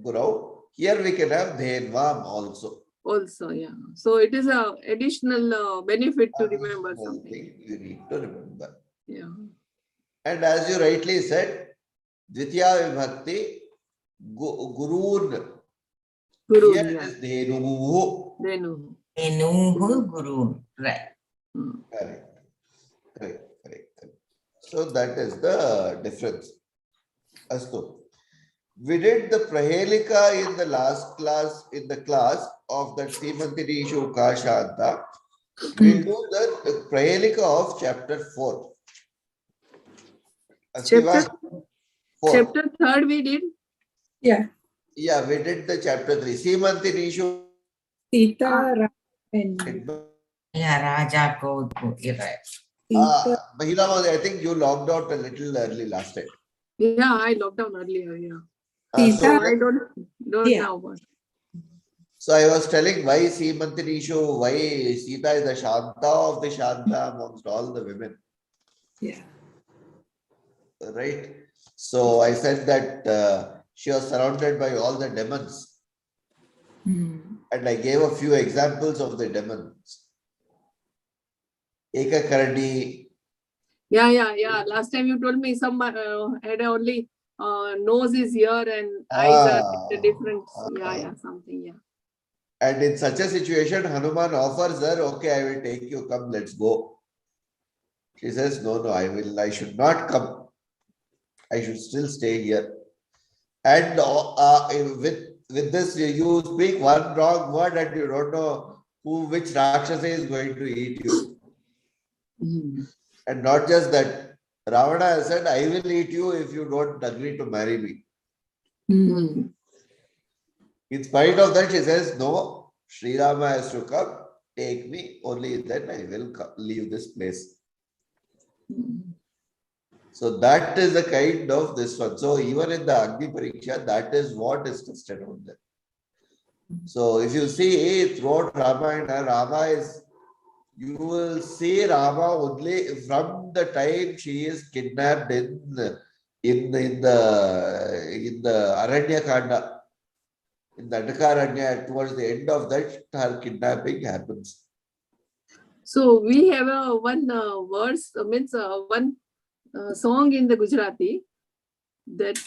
Gurau. Here we can have Dhenvam also. Also, yeah. So it is a additional benefit to remember something. Thing you need to remember. Yeah. And as you rightly said, Dvitiya Vibhakti, Gurun. Guru, Here yeah. it is Dhenuhu. Dhenu. Denuhu, Guru. Right. Correct. So that is the difference. Astu. We did the Prahelika in the last class, in the class of the Simantini Shuka Shanta. We'll do the Prahelika of chapter 4. Chapter 4. Chapter 3 we did. Yeah. Yeah, we did the chapter 3. Simantini Shuka. Sita, and Yeah, Raja Kodku. You're right. Mahila, I think you logged out a little early last time. Yeah, I logged down earlier, yeah. Sita. So I don't Yeah. know what. So I was telling why Simantini Ishu, why Sita is the Shanta of the Shanta amongst all the women. Yeah. Right? So I said that she was surrounded by all the demons. And I gave a few examples of the demons. Eka Karani. Yeah. Last time you told me some had only nose is here and eyes are different. Yeah, something, yeah. And in such a situation, Hanuman offers her, okay, I will take you, come, let's go. She says, no, I should not come. I should still stay here. And with this, you speak one wrong word and you don't know which Rakshasa is going to eat you. And not just that, Ravana has said, I will eat you if you don't agree to marry me. In spite of that, she says, no, Sri Rama has to come, take me, only then I will leave this place. So that is the kind of this one. So even in the Agni Pariksha, that is what is tested on them. So if you see throughout Ramayana, you will see Rama only from the time she is kidnapped in the Aranya Kanda. In the Andakaranya, towards the end of that, her kidnapping happens. So we have one verse, one song in the Gujarati that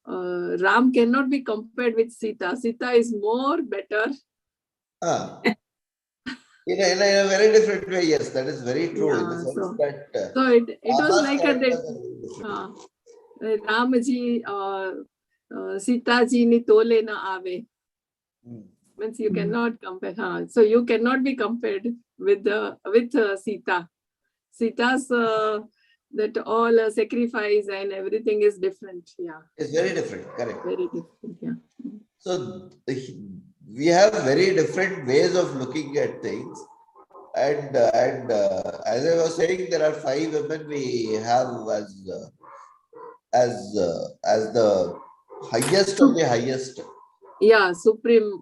Ram cannot be compared with Sita. Sita is more better. In a very different way, yes, that is very true. In the sense So that it was like a Ramaji, Sita ji ni tole na ave. Means you cannot compare. So you cannot be compared with Sita. Sita's that all sacrifice and everything is different. Yeah. It's very different, correct. Very different. Yeah. So we have very different ways of looking at things. And as I was saying, there are 5 women we have as the highest of the highest. Yeah, supreme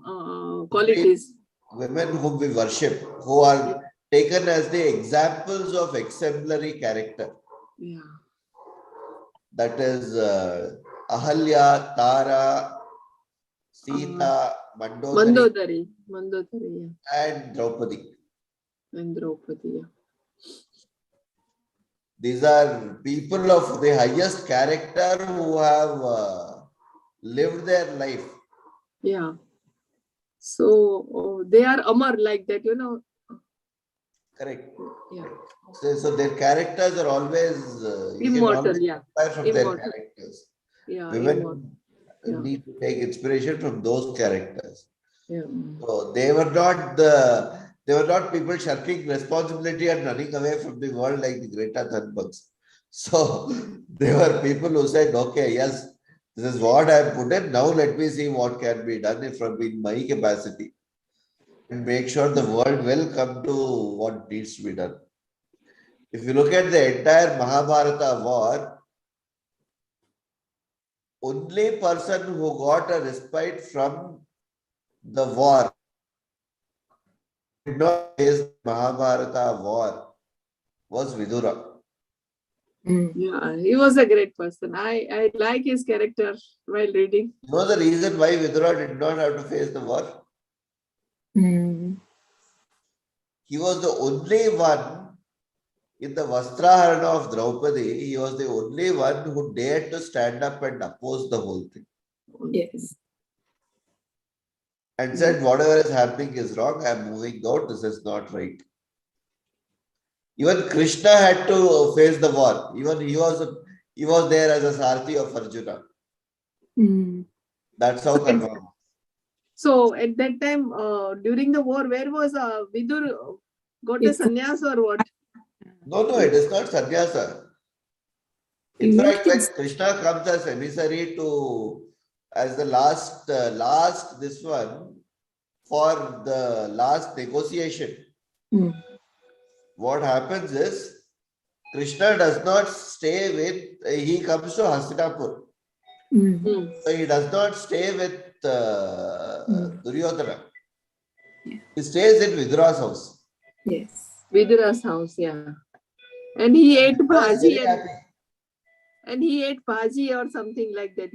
qualities. Women whom we worship, who are taken as the examples of exemplary character. Yeah. That is Ahalya, Tara, Sita, Mandodari, Mandodari, yeah. and Draupadi. And Draupadi, yeah. These are people of the highest character who have lived their life. Yeah. So they are Amar like that, Correct. Yeah. So their characters are always Immortal, yeah. from Immortal. their characters. Yeah. Women Yeah. need to take inspiration from those characters. Yeah. So they were not people shirking responsibility and running away from the world like the Greta Thunbergs. So they were people who said, okay, yes, this is what I have put in. Now let me see what can be done in my capacity. And make sure the world will come to what needs to be done. If you look at the entire Mahabharata war, only person who got a respite from the war did not face the Mahabharata war was Vidura. Yeah, he was a great person. I like his character while reading. You know the reason why Vidura did not have to face the war? He was the only one in the Vastraharana of Draupadi. He was the only one who dared to stand up and oppose the whole thing. Yes. And said, whatever is happening is wrong. I am moving out. This is not right. Even Krishna had to face the war. Even he was there as a Sarthi of Arjuna. That's how Karma was. So at that time, during the war, where was Vidur got a sannyas or what? No, it is not sannyasa. In fact, when Krishna comes as emissary as the last this one for the last negotiation, what happens is Krishna does not stay with. He comes to Hastinapur, so he does not stay with Duryodhana. He stays in Vidura's house. Yes. Vidura's house, yeah. And he ate He was very bhaji happy. and he ate bhaji or something like that,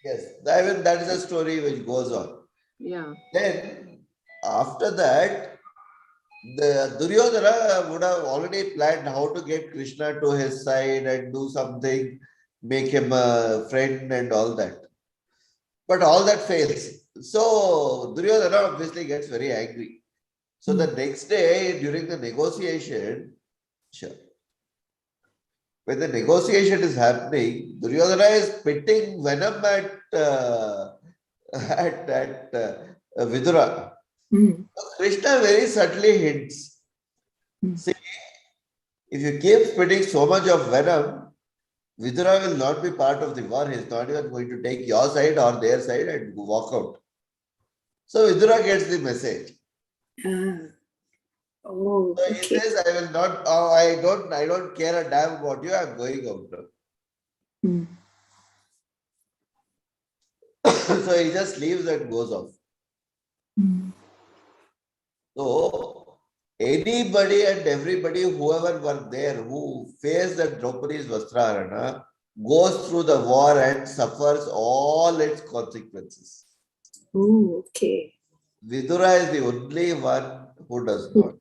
Yes, I mean, that is a story which goes on. Yeah. Then, after that, the Duryodhana would have already planned how to get Krishna to his side and do something, make him a friend and all that. But all that fails. So, Duryodhana obviously gets very angry. So, the next day, during the negotiation, when the negotiation is happening, Duryodhana is spitting venom at Vidura. Krishna very subtly hints. See, if you keep spitting so much of venom, Vidura will not be part of the war. He is not even going to take your side or their side and walk out. So Vidura gets the message. Oh, So he says, I will not, I don't care a damn about you, I'm going out now. So he just leaves and goes off. So anybody and everybody, whoever were there who faced the Draupadi's Vastraharana, goes through the war and suffers all its consequences. Oh, okay. Vidura is the only one who does not.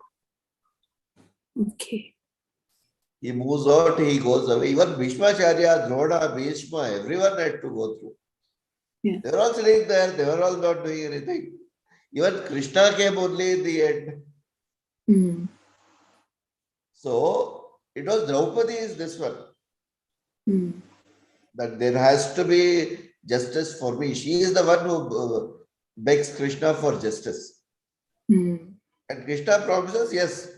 Okay. He moves out, he goes away. Even Bhishmacharya, Drona, Bhishma, everyone had to go through. Yeah. They were all sitting there, they were all not doing anything. Even Krishna came only in the end. So it was Draupadi is this one. That there has to be justice for me. She is the one who begs Krishna for justice. Mm. And Krishna promises, yes,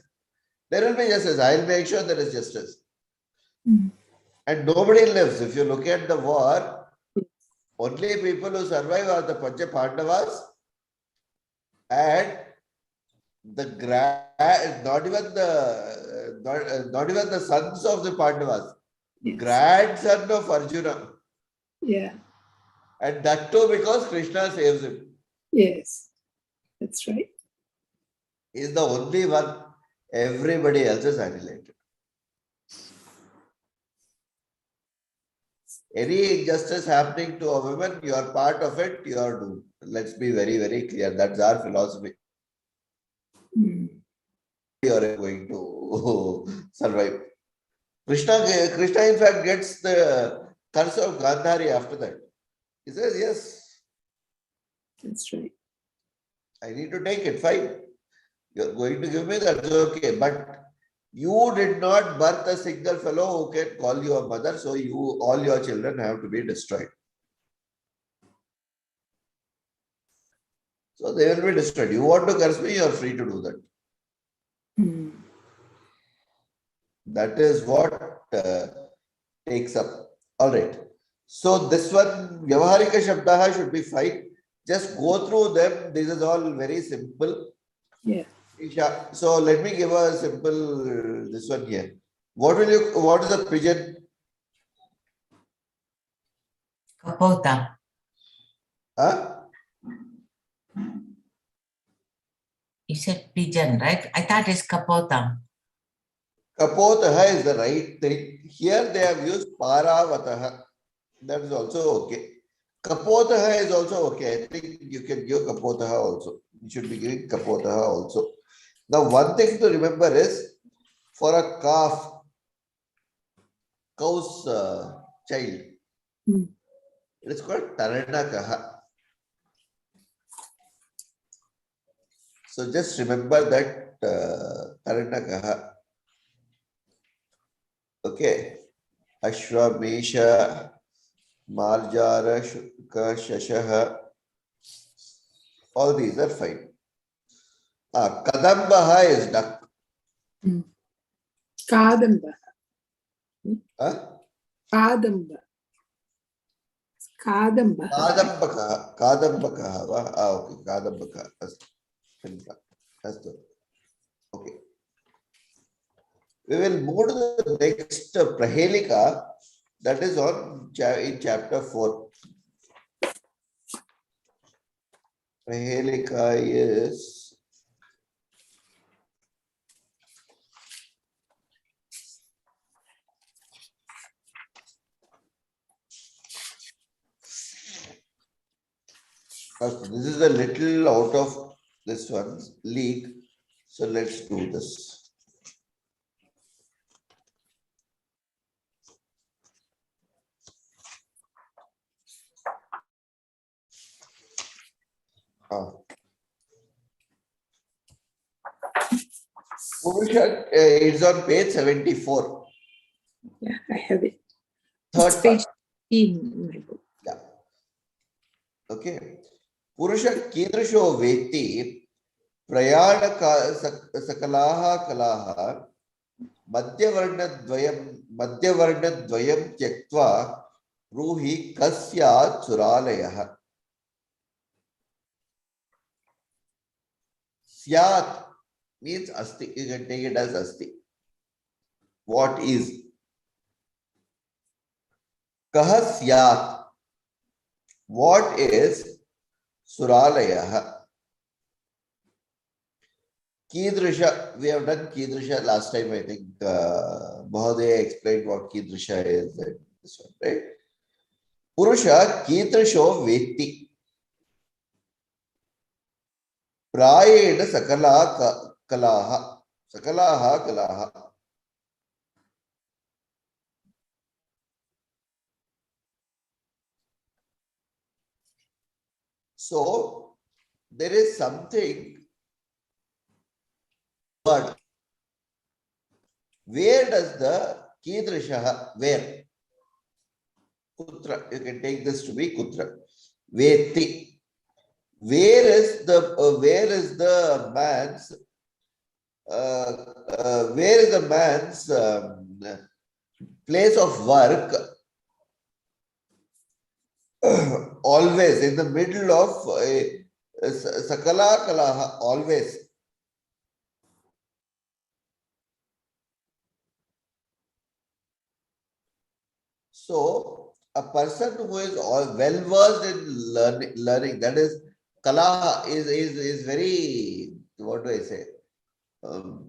there will be justice. I'll make sure there is justice. Mm. And nobody lives. If you look at the war, only people who survive are the Pancha Pandavas and the not even the sons of the Pandavas, Yes. grandson of Arjuna. Yeah. And that too because Krishna saves him. Yes. That's right. He is the only one. Everybody else is annihilated. Any injustice happening to a woman, you are part of it, you are doomed. Let's be very, very clear. That's our philosophy. Mm. You are going to survive. Krishna, in fact, gets the curse of Gandhari after that. He says, yes, That's right. I need to take it, fine. You're going to give me that, okay. But you did not birth a single fellow who can call you a mother, so all your children have to be destroyed. So they will be destroyed. You want to curse me, you are free to do that. Mm. That is what takes up. All right. So this one, Vyavaharika Shabdaha should be fine. Just go through them. This is all very simple. Yeah. So let me give a simple this one here. What is the pigeon? Kapota. Huh? You said pigeon, right? I thought it's kapota. Kapotaha is the right thing. Here they have used Paravataha. That is also okay. Kapotaha is also okay. I think you can give Kapotaha also. You should be giving Kapotaha also. Now, one thing to remember is for a cow's child, Mm. it is called Taranakaha. So just remember that Taranakaha. Okay. Ashwamesha, Marjara, Shuka, Shashaha. All these are fine. Kadambaha is duck. Mm. Kadamba. Huh? Kadamba. Kadamba. Kadambakaha. Kadambakaha. Okay. Kadambakaha. Astu. Okay. We will move to the next Prahelika. That is in chapter 4. Prahelika is this is a little out of this one's league. So let's do this. Purusha, it's on page 74. Yeah, I have it. Third It's page part. in my book. Yeah. Okay. Purusha Kidrisho Veti Prayana Sakalaha Kalaha Madhyavarnadvayam Tyaktva Ruhi Kasya Suralayaha. Syat means asti. You can take it as asti. What is? Kaha syat. What is Suralayaha? Kidrisha. We have done Kidrisha last time, I think. Mahadevan explained what Kidrisha is. And this one, right? Purusha Kidrisho Veti. Prayena Sakala Kalaha. Sakalaha Kalaha. So, there is something, but where does the Kidrishaha, where? Kutra, you can take this to be Kutra. Veti. where is the man's place of work? Always in the middle of sakala kalaha, always. So a person who is all well versed in learning, that is kalaha, is very, what do I say, well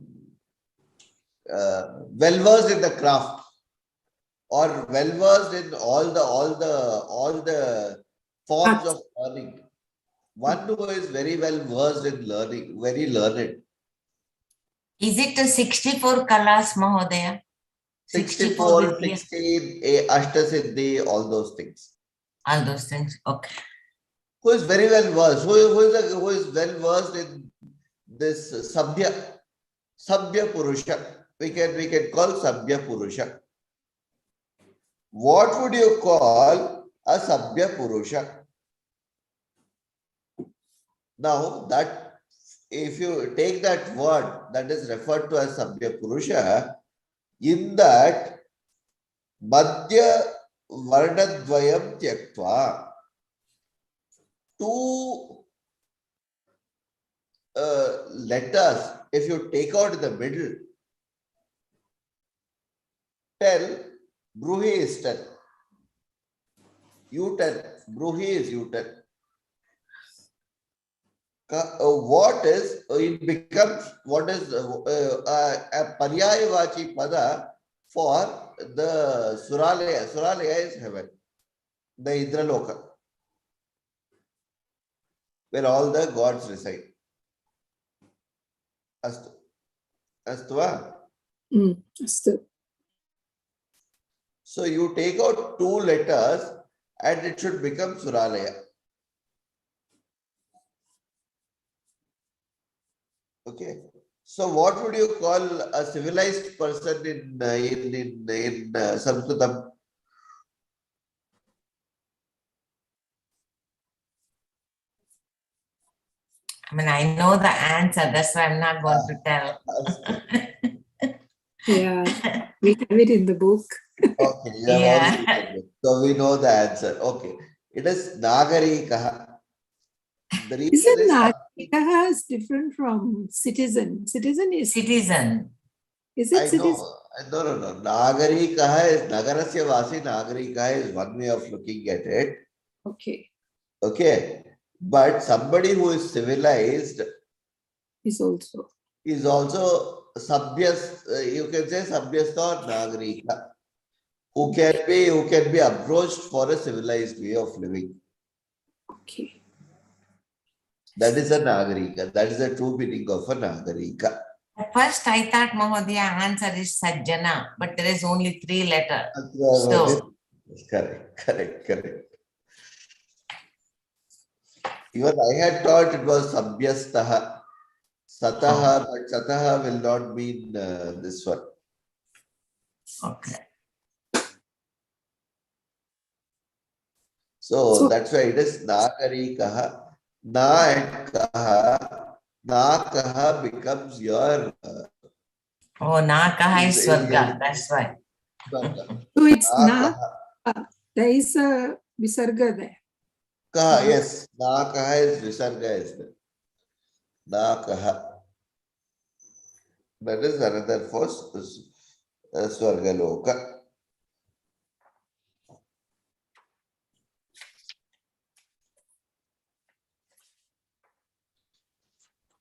versed in the craft, or well versed in all the forms of learning. One who is very well versed in learning, very learned. Is it the 64 kalas, Mahodaya? 64, Vidya? 16, Ashtasiddhi, all those things. All those things. Okay. Who is very well versed? Who is well versed in this Sabya Purusha? We can call Sabya Purusha. What would you call a Sabya Purusha? Now that if you take that word that is referred to as Sabya Purusha, in that Madhya Varnadvayam Tyaktva, two letters, if you take out in the middle, tell, Bruhi is tell. You tell, Bruhi is you tell. What is, it becomes, what is a Paryayavachi Pada for the Suralaya. Suralaya is heaven, the Indraloka, where all the gods reside. Astu. Astu va? Astu. So you take out two letters and it should become Suralaya. Okay. So what would you call a civilized person in Sanskritam? I mean, I know the answer. That's why I'm not going to tell. Yeah, we have it in the book. Okay, you have Yeah. also read it. So we know the answer. Okay. It is Nagarikaha. The reason Isn't is Nagarikaha is different from citizen? Citizen is, Citizen. is it I citizen? know. No. Nagarikaha is Nagarasya Vasi. Nagarikaha is one way of looking at it. Okay, Okay. But somebody who is civilized is also. is also Sabhyas, you can say Sabhyasta or Nagarika, who can be approached for a civilized way of living. Okay. That is a Nagarika. That is the true meaning of a Nagarika. At first, I thought Mahodaya answer is Sajjana, but there is only 3 letters. So, Correct. Even I had thought it was Sabhyastaha, Sataha, but Sataha will not mean this one. okay. So that's why it is Nagarikaha. Na and Kaha. Na Kaha becomes your Oh, Nakaha is is Swarga. That's why. So it's Na na, there is a visarga there. Kaha, yes. Na Kaha is Visarga is there. Na Kaha. That is another for Swargaloka.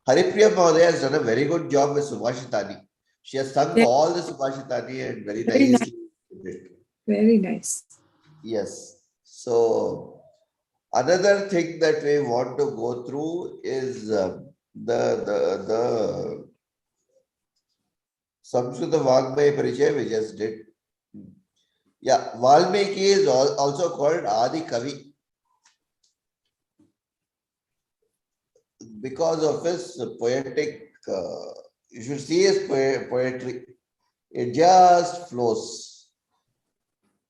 Haripriya Mahodaya has done a very good job with Subhashitani. She has sung Yeah. all the Subhashitani and very Very nice. nicely did it. Very nice. Yes. So another thing that we want to go through is the Samskrita Vagmaya Parichay we just did. Yeah, Valmiki is also called Adi Kavi because of his poetic. You should see his poetry. It just flows.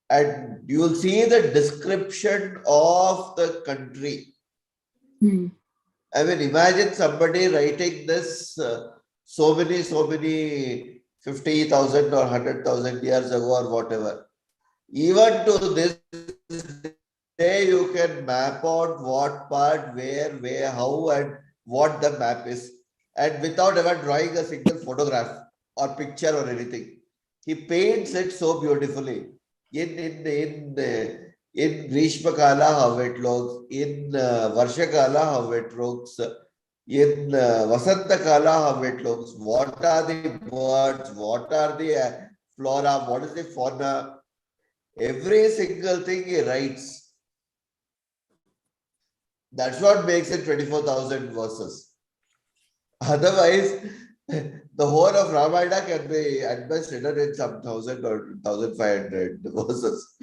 And you will see the description of the country. Hmm. I mean, imagine somebody writing this so many 50,000 or 100,000 years ago or whatever. Even to this day, you can map out what part, where, how, and what the map is, and without ever drawing a single photograph or picture or anything. He paints it so beautifully. In Grishma Kala, how it looks, in Varsha Kala, how it looks, in Vasanta Kala, how it looks, what are the birds, what are the flora, what is the fauna, every single thing he writes. That's what makes it 24,000 verses. Otherwise, the whole of Ramayana can be at best written in some 1,000 or 1,500 verses.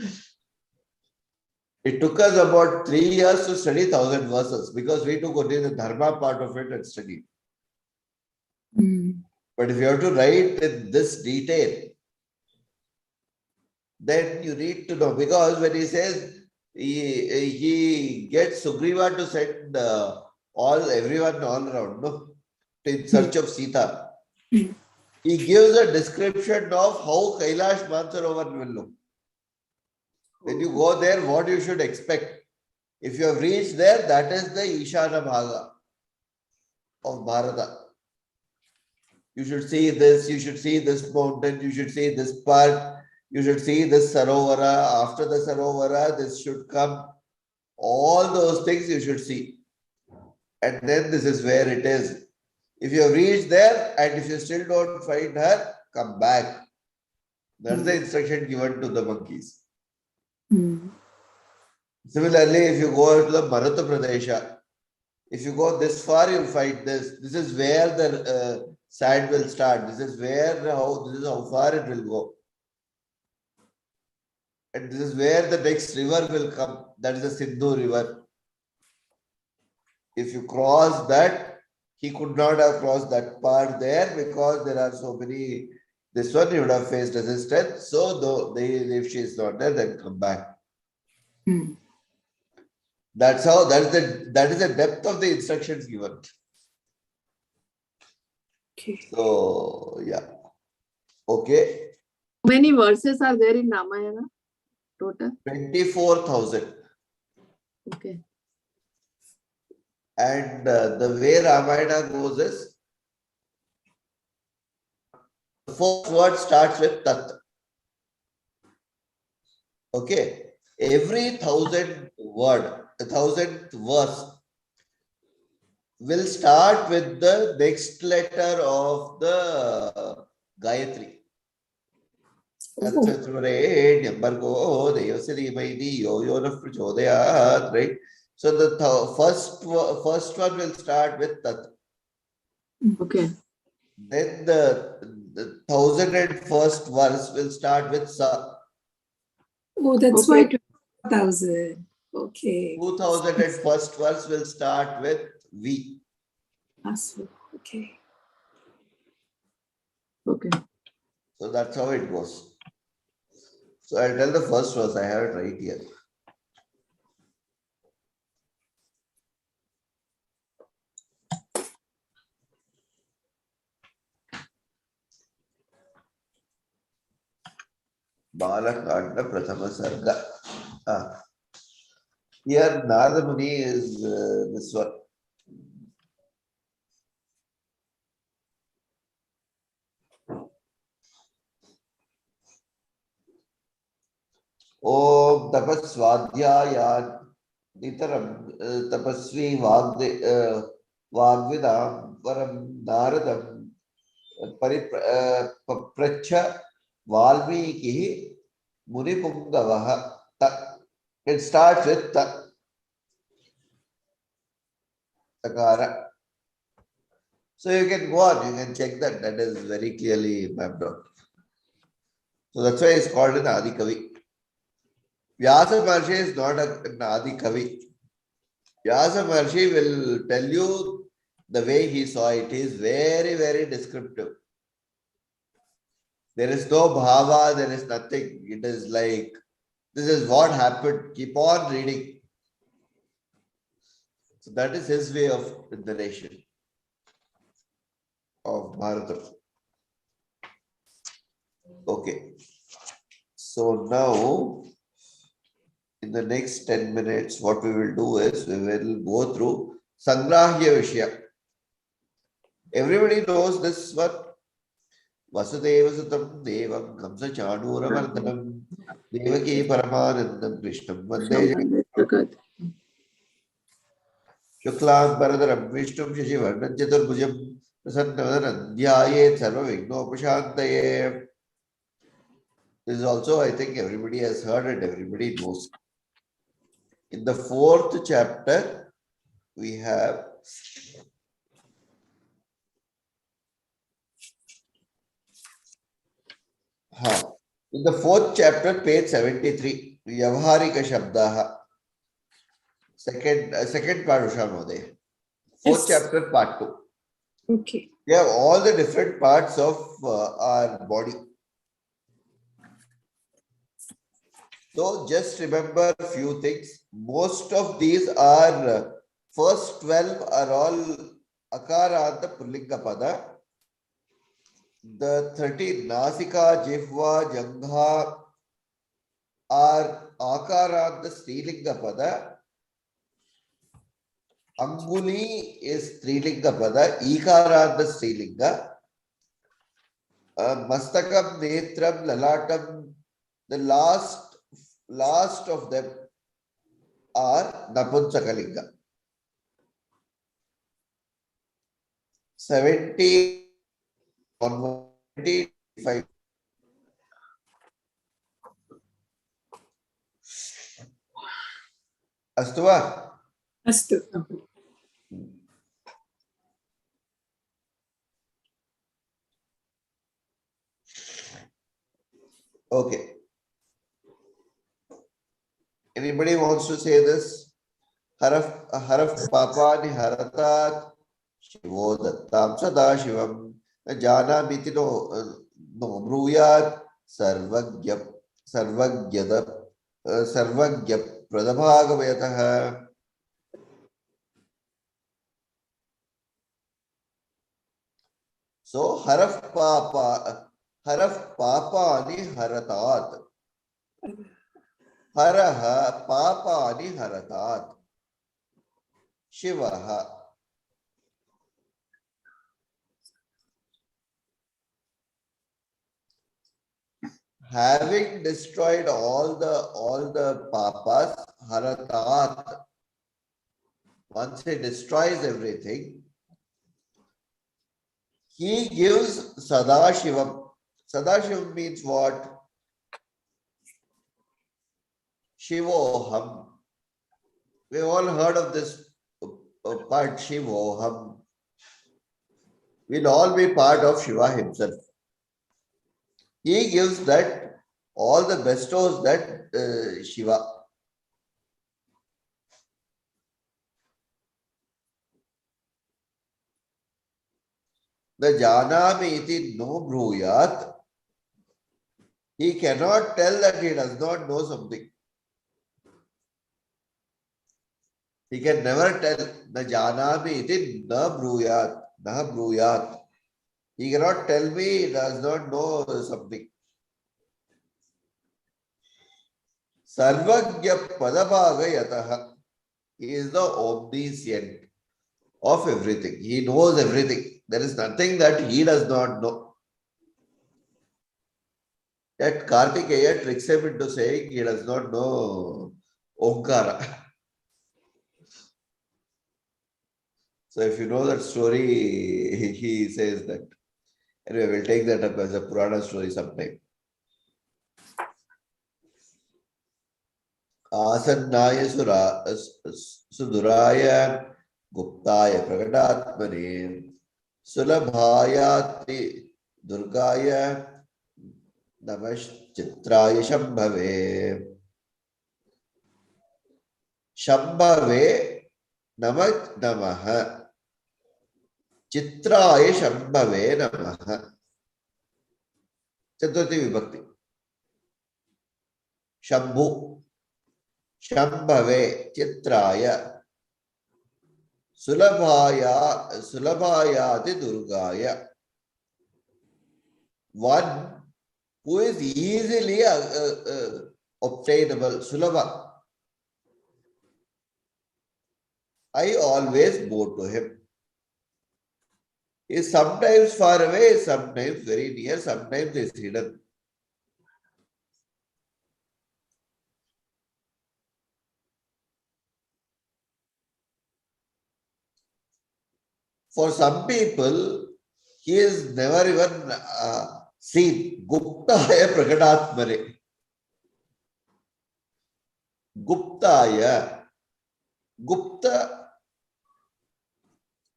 It took us about 3 years to study 1,000 verses because we took only the Dharma part of it and studied. But if you have to write in this detail, then you need to know, because when he says he gets Sugriva to send everyone all around, no, in search of Sita. He gives a description of how Kailash Mansarovar will look. When you go there, what you should expect. If you have reached there, that is the Ishana Bhaga of Bharata. You should see this, you should see this mountain, you should see this park, you should see this Sarovara. After the Sarovara, this should come. All those things you should see. And then this is where it is. If you have reached there and if you still don't find her, come back. That's the instruction given to the monkeys. Similarly, if you go to the Maratha Pradesha, if you go this far, you'll find this. This is where the sand will start. This is how far it will go. And this is where the next river will come. That is the Sindhu river. If you cross that, he could not have crossed that part there because there are so many. This one he would have faced resistance. So if she is not there, then come back. That's how. That is the depth of the instructions given. Okay. So yeah. Okay. How many verses are there in Ramayana total? 24,000. Okay. And the way Ramayana goes is, the first word starts with Tat. Okay. Every 1,000th verse will start with the next letter of the Gayatri. Right? So the first one will start with Tat. Okay. Then the 1,001st verse will start with Sa. Oh, that's Okay. why 2,000. Okay. 2,001st verse will start with V. Okay. Okay. So that's how it goes. So I'll tell the first verse. I have it right here. Balakanda Prathama Sarga. Here Narada Muni is this one. Om Tapaswadhyaya Nitaram Tapasvi Vagvidam Varam Naradam Papracha Valmiki Munipungavaha. It starts with Takara. So you can go on, you can check that. That is very clearly mapped out. So that's why it's called an Adi Kavi. Vyasa Maharshi is not an Adi Kavi. Vyasa Maharshi will tell you the way he saw it. He is very, very descriptive. There is no bhava, there is nothing. It is like, this is what happened. Keep on reading. So that is his way of narration of Bharata. Okay. So now, in the next 10 minutes, what we will do is we will go through Sangrahya Vishya. Everybody knows this one. Vasudeva Sutam Devam Kamsa Chanura Vardhanam Devaki Paramanandam Krishnam Vande Shuklam Bharadaram Vishnum Shashivarnam Chaturbhujam Prasannavadanam Dhyayet Sarva Vignopashantaye. This is also, I think, everybody has heard it, everybody knows. In the 4th chapter, we have in the 4th chapter, page 73, Vyavharika Shabdaha. Second part, Usha Mode. 4th chapter, part 2. Okay. We have all the different parts of our body. So just remember a few things. Most of these are, first 12 are all Akaranta Pullinga Pada. The 13, Nasika, Jihva, Jangha are Akaranta Strilinga Pada. Anguli is Strilinga Pada, Ikaranta Strilinga. Mastakam, Netram, Lalatam, the last of them are Napunsakalinga. 70 on 25. Astu va? Astu. Okay. Anybody wants to say this? Haraf papani haratat shivo dattam sada shivam jana miti no bruyat sarvagyap sarvagyap pradabhagavayatah. So haraf papani haratat. Haraha papani haratat. Shivaha. Having destroyed all the papas, haratat. Once he destroys everything, he gives Sadashivam. Sadashivam means what? Shivoham. We've all heard of this part, Shivoham. We'll all be part of Shiva himself. He gives that, all the bestows that Shiva. The Janami iti no bruyat. He cannot tell that he does not know something. He can never tell. The Janami iti na bruyat. Na bruyat. He cannot tell me he does not know something. Sarvagya padabhagayataha. He is the omniscient of everything. He knows everything. There is nothing that he does not know. That Kartikeya tricks him into saying he does not know Omkara. So if you know that story, he says that. Anyway, we'll take that up as a Purana story sometime. Asannaya Suduraya Guptaya Pragadatmane Sulabhayati Durgaya Namaschitra Shambhave. Shambhave Namaha Chitraya Shambhave Namaha. Chaturthi Vibhakti. Shambhu Shambhave Chitraya Sulabhayati Durgaya. One who is easily obtainable, Sulabha. I always go to him. He is sometimes far away, sometimes very near, sometimes is hidden. For some people, he is never even seen. Guptaya Prakadatmane. Guptaya. Gupta,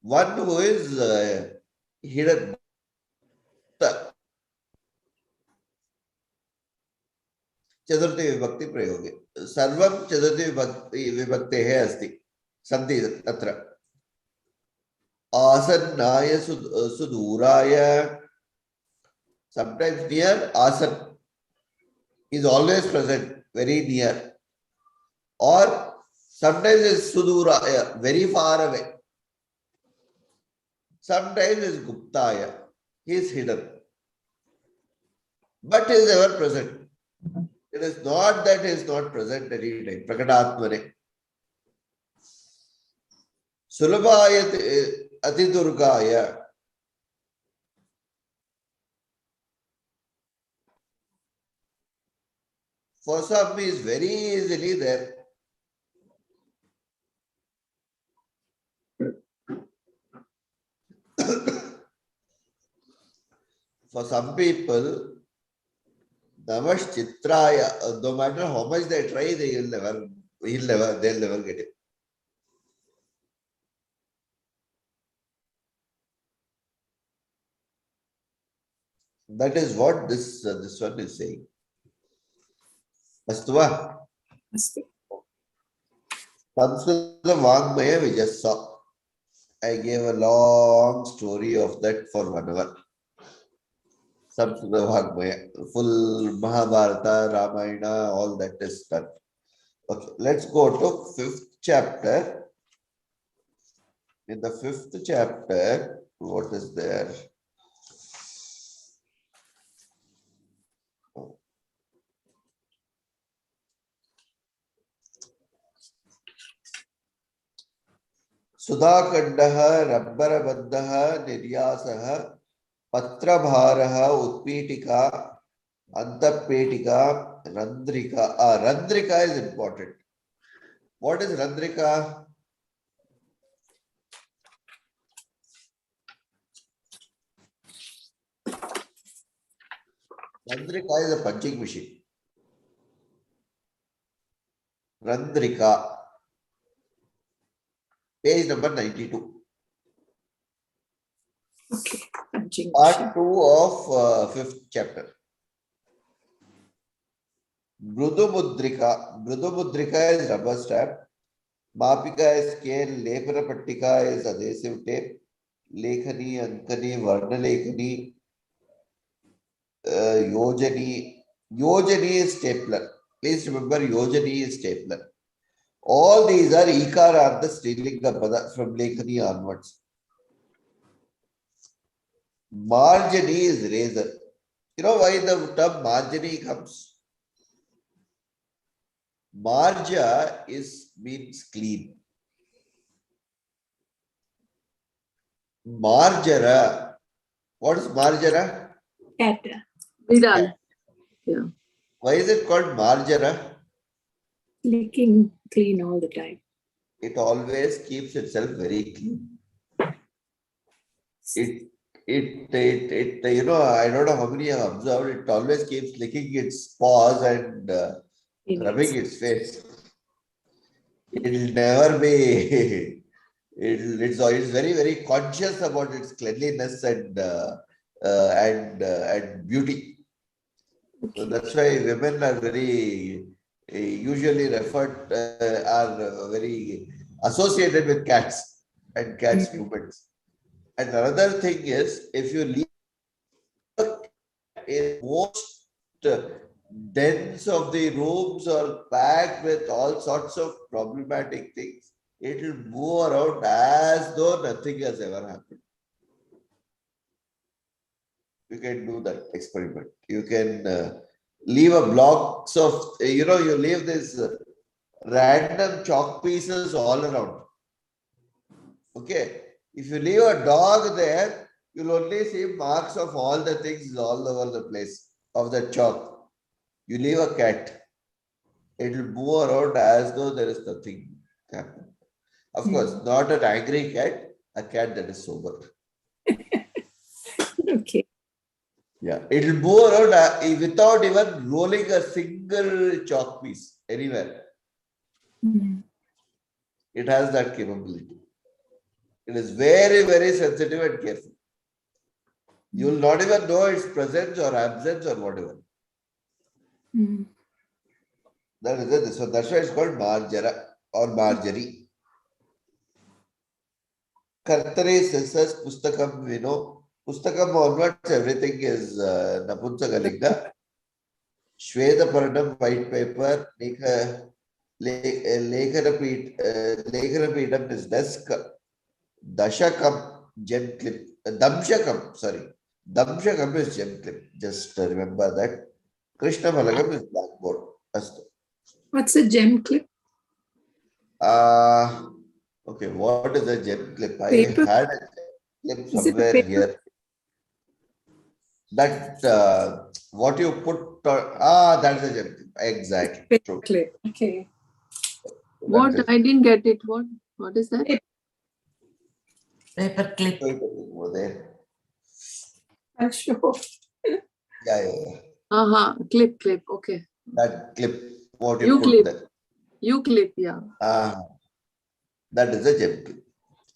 one who is hidden. चतुर्थी विभक्ति प्रयोगे सर्वं चतुर्थी विभक्तेः अस्ति सन्ति तत्र आसन्नाय सुदूराय sometimes near asan is always present very near or sometimes is suduraya very far away sometimes is guptaya he is hidden but he is ever present. It is not that he is not present any time. Prakatatmane. Sulabhaya Atidurgaya. For some he is very easily there. For some people, Namash Chitraya, no matter how much they try, they'll never get it. That is what this one is saying. Astu va? Astu. Samskrita Vangmaya we just saw. I gave a long story of that for 1 hour. Samskrita Vangmaya, full Mahabharata, Ramayana, all that is done. Okay, let's go to 5th chapter. In the 5th chapter, what is there? सुधाखंडः रब्बरबद्धः निर्यासः पत्रभारः उत्पीठिका अंतःपेटिका रंध्रिका. Randrika is important. What is Randrika? Randrika is a punching machine. Randrika. Page number 92. Okay. Punching Part 2 of 5th chapter. Mrudumudrika. Mrudumudrika is rubber stamp. Mapika is scale. Lepana pattika is adhesive tape. Lekhani, Ankani, Varna Lekhani, Yojani. Yojani is stapler. Please remember Yojani is stapler. All these are Ikarartha Strilinga Pada from Lekhani onwards. Marjani is razor. You know why the term Marjani comes? Marja means clean. Marjara. What is Marjara? Cat. Vidal. Yeah. Why is it called Marjara? Licking clean all the time. It always keeps itself very clean. It you know, I don't know how many have observed, it always keeps licking its paws and rubbing its face. It'll never be, it's very, very conscious about its cleanliness and beauty. So that's why women are very usually referred, are very associated with cats and cats' movements. And another thing is, if you leave in most dense of the rooms or packed with all sorts of problematic things, it will move around as though nothing has ever happened. You can do that experiment. You can leave a blocks of, you leave this random chalk pieces all around. Okay. If you leave a dog there, you'll only see marks of all the things all over the place of the chalk. You leave a cat, it will move around as though there is nothing happened. Of course, not an angry cat, a cat that is sober. Okay. Yeah, it will move around without even rolling a single chalk piece anywhere. It has that capability. It is very, very sensitive and careful. You will not even know its presence or absence or whatever. That is it. So that's why it's called Marjara or Marjorie. Kartare says Pustakam, Pustakam onwards, everything is Napunsakalinga. Shveda Paranam, white paper, Lekhanapidam is desk. Dashakam, gem clip. Damshakam, sorry. Damshakam is gem clip. Just remember that. Krishna Malagam is blackboard. What's a gem clip? Okay, what is a gem clip? Paper. I had a clip Is it a somewhere paper? here. That what you put, that's a gem clip. Exactly. Paper True. clip. Okay. What? I didn't get it. What is that? Paper clip. Over there. I'll show. Yeah. Clip. Okay. That clip, what you You put clip. there. You clip, yeah. That is a gem clip.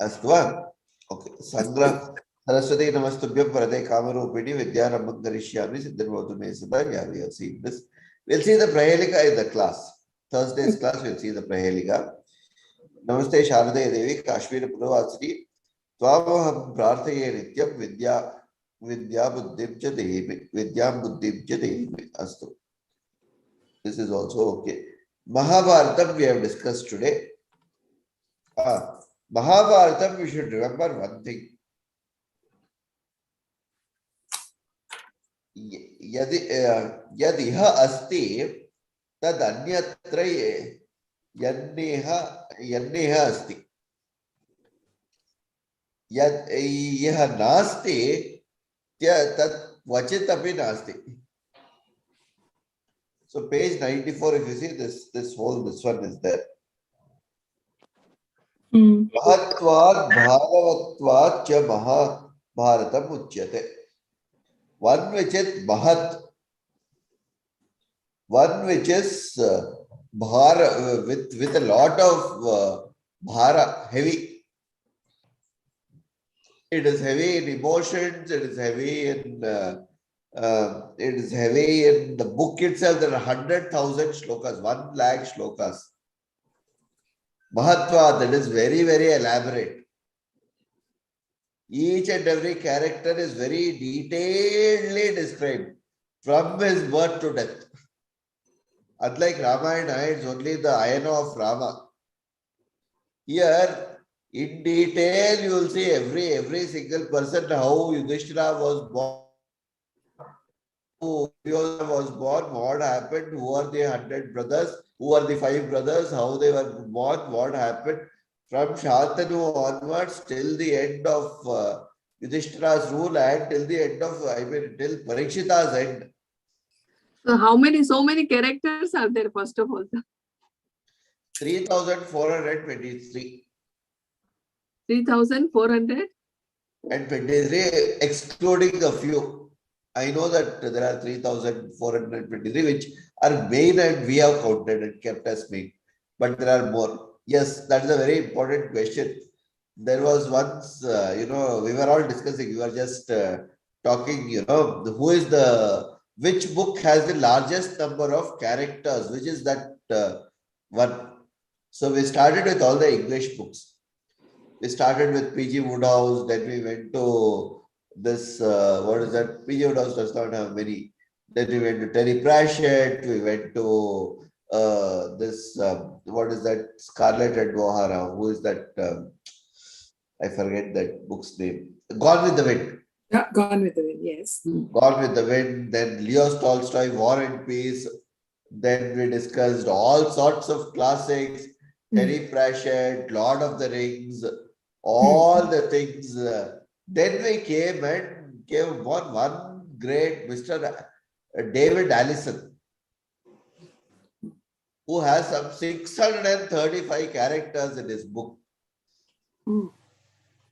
Astva. Okay. Sangra. Saraswati Namastubhyam Parade Kamarupini Vidyarambam Karishyami Siddharvatu Mesada. Yeah, we have seen this. We'll see the Prahelika in the class. Thursday's class, we'll see the Prahelika. Namaste Sharade Devi Kashmir Purvasri. Twamaham Prarthaye Nityam Vidya Buddhim Cha Dehimi. Vidyam Buddhim Cha Dehimi. Astu. This is also okay. Mahabharata we have discussed today. Mahabharata, we should remember one thing. Yadiha asti tad anyatra yanneha asti. Yad yaha nasti tad vachit api nasti. So page 94, if you see this one is there. Mahatvat bhagavatvat cha Mahabharatam uchyate. One which is Mahat, one which is Bhara, with a lot of Bhara, heavy. It is heavy in emotions, it is heavy in the book itself. There are 100,000 shlokas, 1 lakh shlokas. Mahatva, that is very, very elaborate. Each and every character is very detailedly described from his birth to death. Unlike Ramayana, it's only the ayana of Rama. Here, in detail, you will see every single person, how Yudhishthira was born, who was born, what happened, who are the 100 brothers, who are the 5 brothers, how they were born, what happened. From Shantanu onwards till the end of Yudhishthira's rule and till the end of, till Parikshita's end. So so many characters are there, first of all? 3,423. 3,400? And 23, excluding a few. I know that there are 3,423 which are main and we have counted and kept as main. But there are more. Yes, that is a very important question. There was once, we were all discussing, we were just talking, which book has the largest number of characters, which is that one. So we started with all the English books. We started with P.G. Woodhouse, then we went to this, what is that? P.G. Woodhouse does not have many. Then we went to Terry Pratchett, we went to this what is that? Scarlett O'Hara. Who is that? I forget that book's name. Gone with the Wind. Yeah, Gone with the Wind, yes. Gone with the Wind. Then Leo Tolstoy, War and Peace. Then we discussed all sorts of classics. Terry Pratchett, Lord of the Rings, all the things. Then we came and gave one great Mr. David Allison, who has some 635 characters in his book.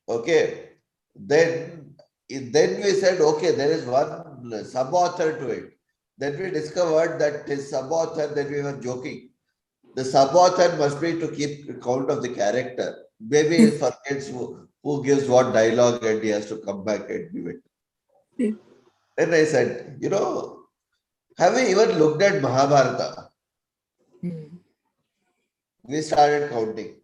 Okay. Then we said, okay, there is one sub-author to it. Then we discovered that his sub-author, then we were joking. The sub-author must be to keep count of the character. Maybe he forgets who gives what dialogue and he has to come back and give it. Then I said, have we even looked at Mahabharata? We started counting.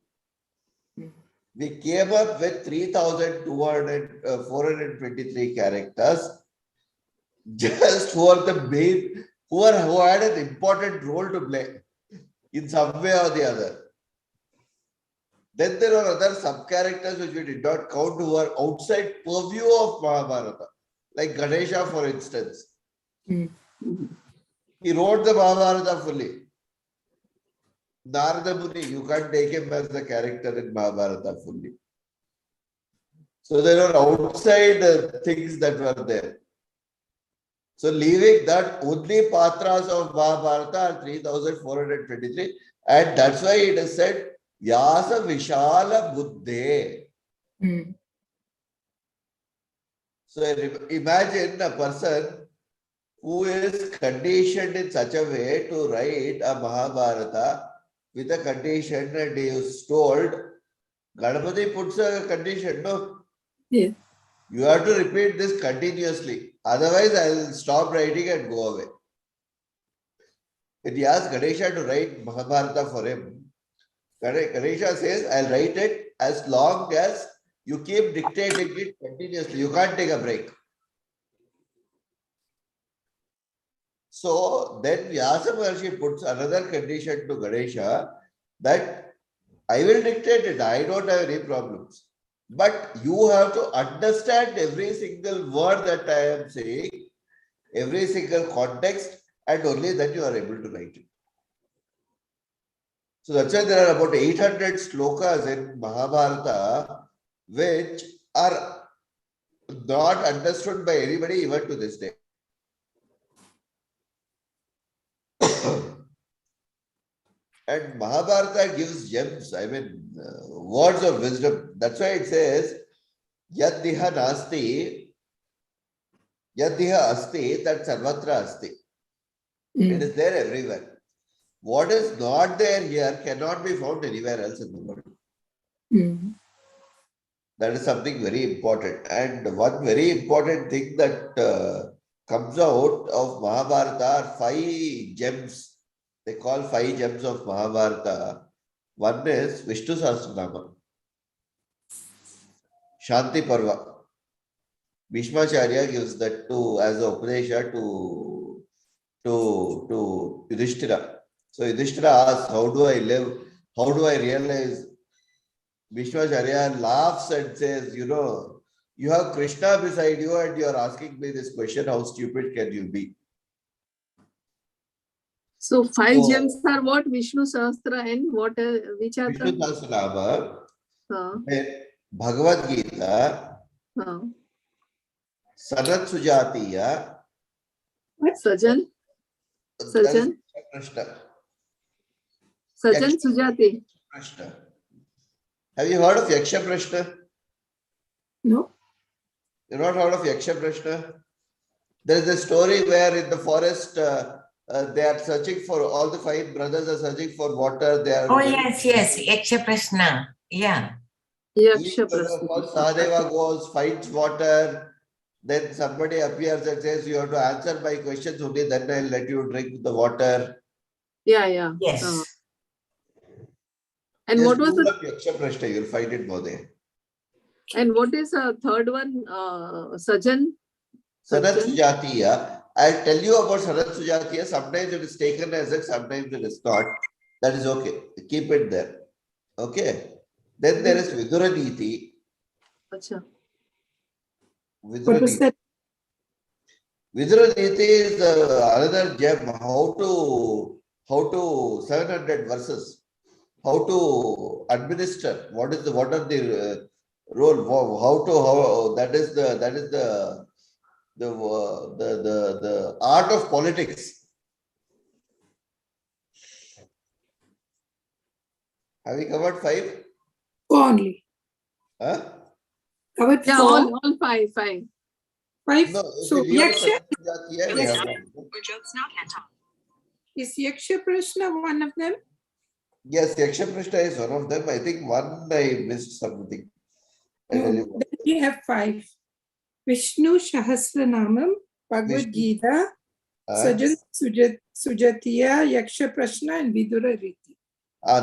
We came up with 423 characters just for the main, who had an important role to play in some way or the other. Then there are other sub-characters which we did not count who are outside purview of Mahabharata. Like Ganesha, for instance. He wrote the Mahabharata fully. Narada Muni, you can't take him as the character in Mahabharata fully. So there are outside things that were there. So leaving that, only Patras of Mahabharata are 3,423. And that's why it is said, Vyasa Vishala Buddhe. So imagine a person who is conditioned in such a way to write a Mahabharata with a condition, and he is told, Ganapati puts a condition, no? Yeah. You have to repeat this continuously. Otherwise, I will stop writing and go away. When he asked Ganesha to write Mahabharata for him, Ganesha says, I'll write it as long as you keep dictating it continuously. You can't take a break. So then Vyasa Maharshi puts another condition to Ganesha that I will dictate it. I don't have any problems. But you have to understand every single word that I am saying, every single context, and only then you are able to write it. So that's why there are about 800 slokas in Mahabharata which are not understood by anybody even to this day. And Mahabharata gives gems, words of wisdom. That's why it says, Yaddiha nasti, Yaddiha asti, that sarvatra asti. It is there everywhere. What is not there here cannot be found anywhere else in the world. That is something very important. And one very important thing that comes out of Mahabharata are 5 gems. They call 5 gems of Mahabharata. One is Vishnu Sahasranama, Shanti Parva. Bhishmacharya gives that as a Upadesha to Yudhishthira. So Yudhishthira asks, how do I live? How do I realize? Bhishmacharya laughs and says, you have Krishna beside you and you are asking me this question, how stupid can you be? So 5 gems are what? Vishnu Sahasra and what? Which are Vishnu Sahasranama, the? Bhagavad Gita, Sanat Sujatiya. What? Sajan? Sajan? Sajan Sujati. Prashna. Have you heard of Yaksha Prashna? No. You've not heard of Yaksha Prashna? There is a story where in the forest they are searching for, all the 5 brothers are searching for water. They are yes, Yaksha Prashna. Yeah. Yaksha Prashna. Sahadeva goes, finds water. Then somebody appears and says, you have to answer my questions only, then I'll let you drink the water. Yeah. Yes. And what was the Yaksha Prashna? You'll find it more there. And what is a third one? Sajan? Sanat Sujatiya. I'll tell you about Sarat Sujatiya. Sometimes it is taken as it, sometimes it is not. That is okay. Keep it there. Okay. Then there is Vidura Niti. Acha. What was that? Vidura Niti is another gem. How to 700 verses. How to administer. What are the role? That is the art of politics. Have we covered 5? Four only. Huh? Covered Yeah, four. all five. Five. No, So Yaksha, is Yaksha Prashna one of them? Yes, Yaksha Prashna is one of them. I think one I missed something. No, then we have 5. Vishnu Sahasranamam, Bhagavad Gita, Sajan Sujatiya, Yaksha Prashna, and Vidura Riti.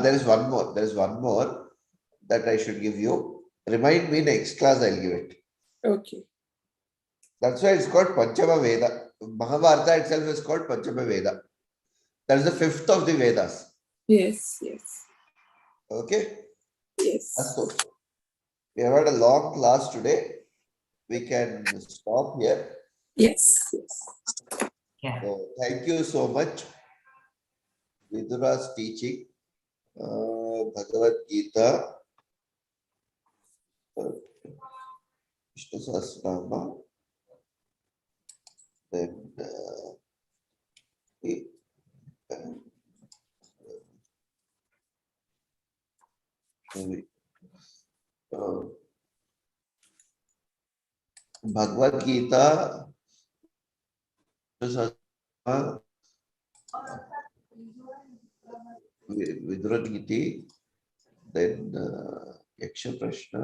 There is one more. There is one more that I should give you. Remind me next class, I'll give it. Okay. That's why it's called Panchama Veda. Mahabharata itself is called Panchama Veda. That is the 5th of the Vedas. Yes. Okay? Yes. So, we have had a long class today. We can stop here. Yes. Yeah. So, thank you so much. Vidura's teaching, Bhagavad Gita, Vishnu Sahasranama, then Bhagavad Gita, Vidura Niti, then Yaksha Prashna,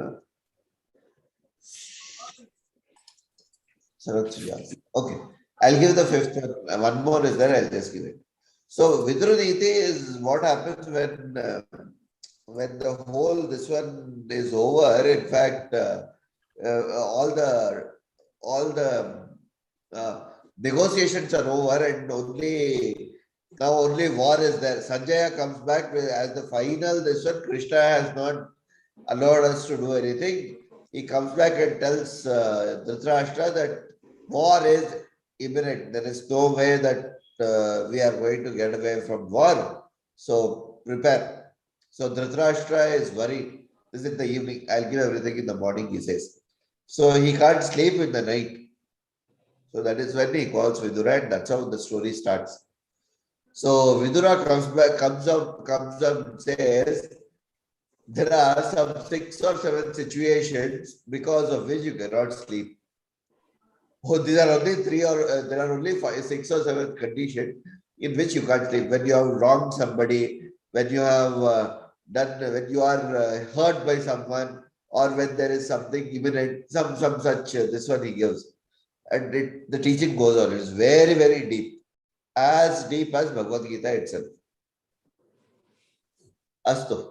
Sarat Sujati. Okay, I'll give the 5th one. One more is there, I'll just give it. So Vidura Niti is what happens when the whole this one is over. In fact, all the negotiations are over, and only war is there. Sanjaya comes back as the final. This one, Krishna has not allowed us to do anything. He comes back and tells Dhritarashtra that war is imminent. There is no way that we are going to get away from war. So prepare. So Dhritarashtra is worried. This is the evening. I'll give everything in the morning, he says. So he can't sleep in the night. So that is when he calls Vidura, and that's how the story starts. So Vidura comes up and says, there are some 6 or 7 situations because of which you cannot sleep. Oh, these are only 3 or there are only 6 or 7 conditions in which you can't sleep. When you have wronged somebody, when you have when you are hurt by someone, or when there is something imminent, some such. This one he gives, and the teaching goes on. It's very, very deep, as deep as Bhagavad Gita itself. Astu.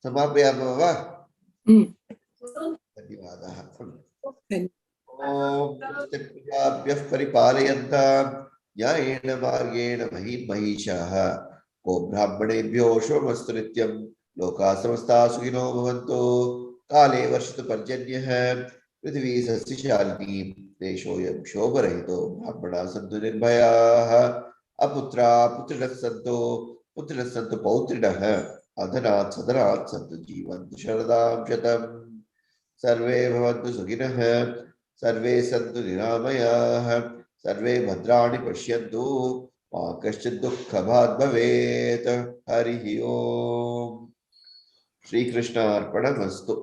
Samapayama va? धन्यवादः ॐ प्रत्यप्रियाभ्यः परिपालयन्तां न्यायेन मार्गेण महीषाः को ब्राह्मणेभ्यो शुभमस्तु नित्यं लोकाः समस्ताः सुखिनो भवन्तु काले वर्षतु पर्जन्यः पृथिवी सस्यशालिनी देशोऽयं शोभरहितो ब्राह्मणाः सन्तु निर्भयाः अपुत्राः पुत्रिणः सन्तु पौत्रिणः अधनात् सदनात् सन्तु जीवन्तु शरदां शतम् सर्वे भवन्तु सुखिनः सर्वे सन्तु निरामयाः सर्वे भद्राणि पश्यन्तु मा कश्चित् दुःखभाग् भवेत् हरिः ओम् श्रीकृष्णार्पणमस्तु।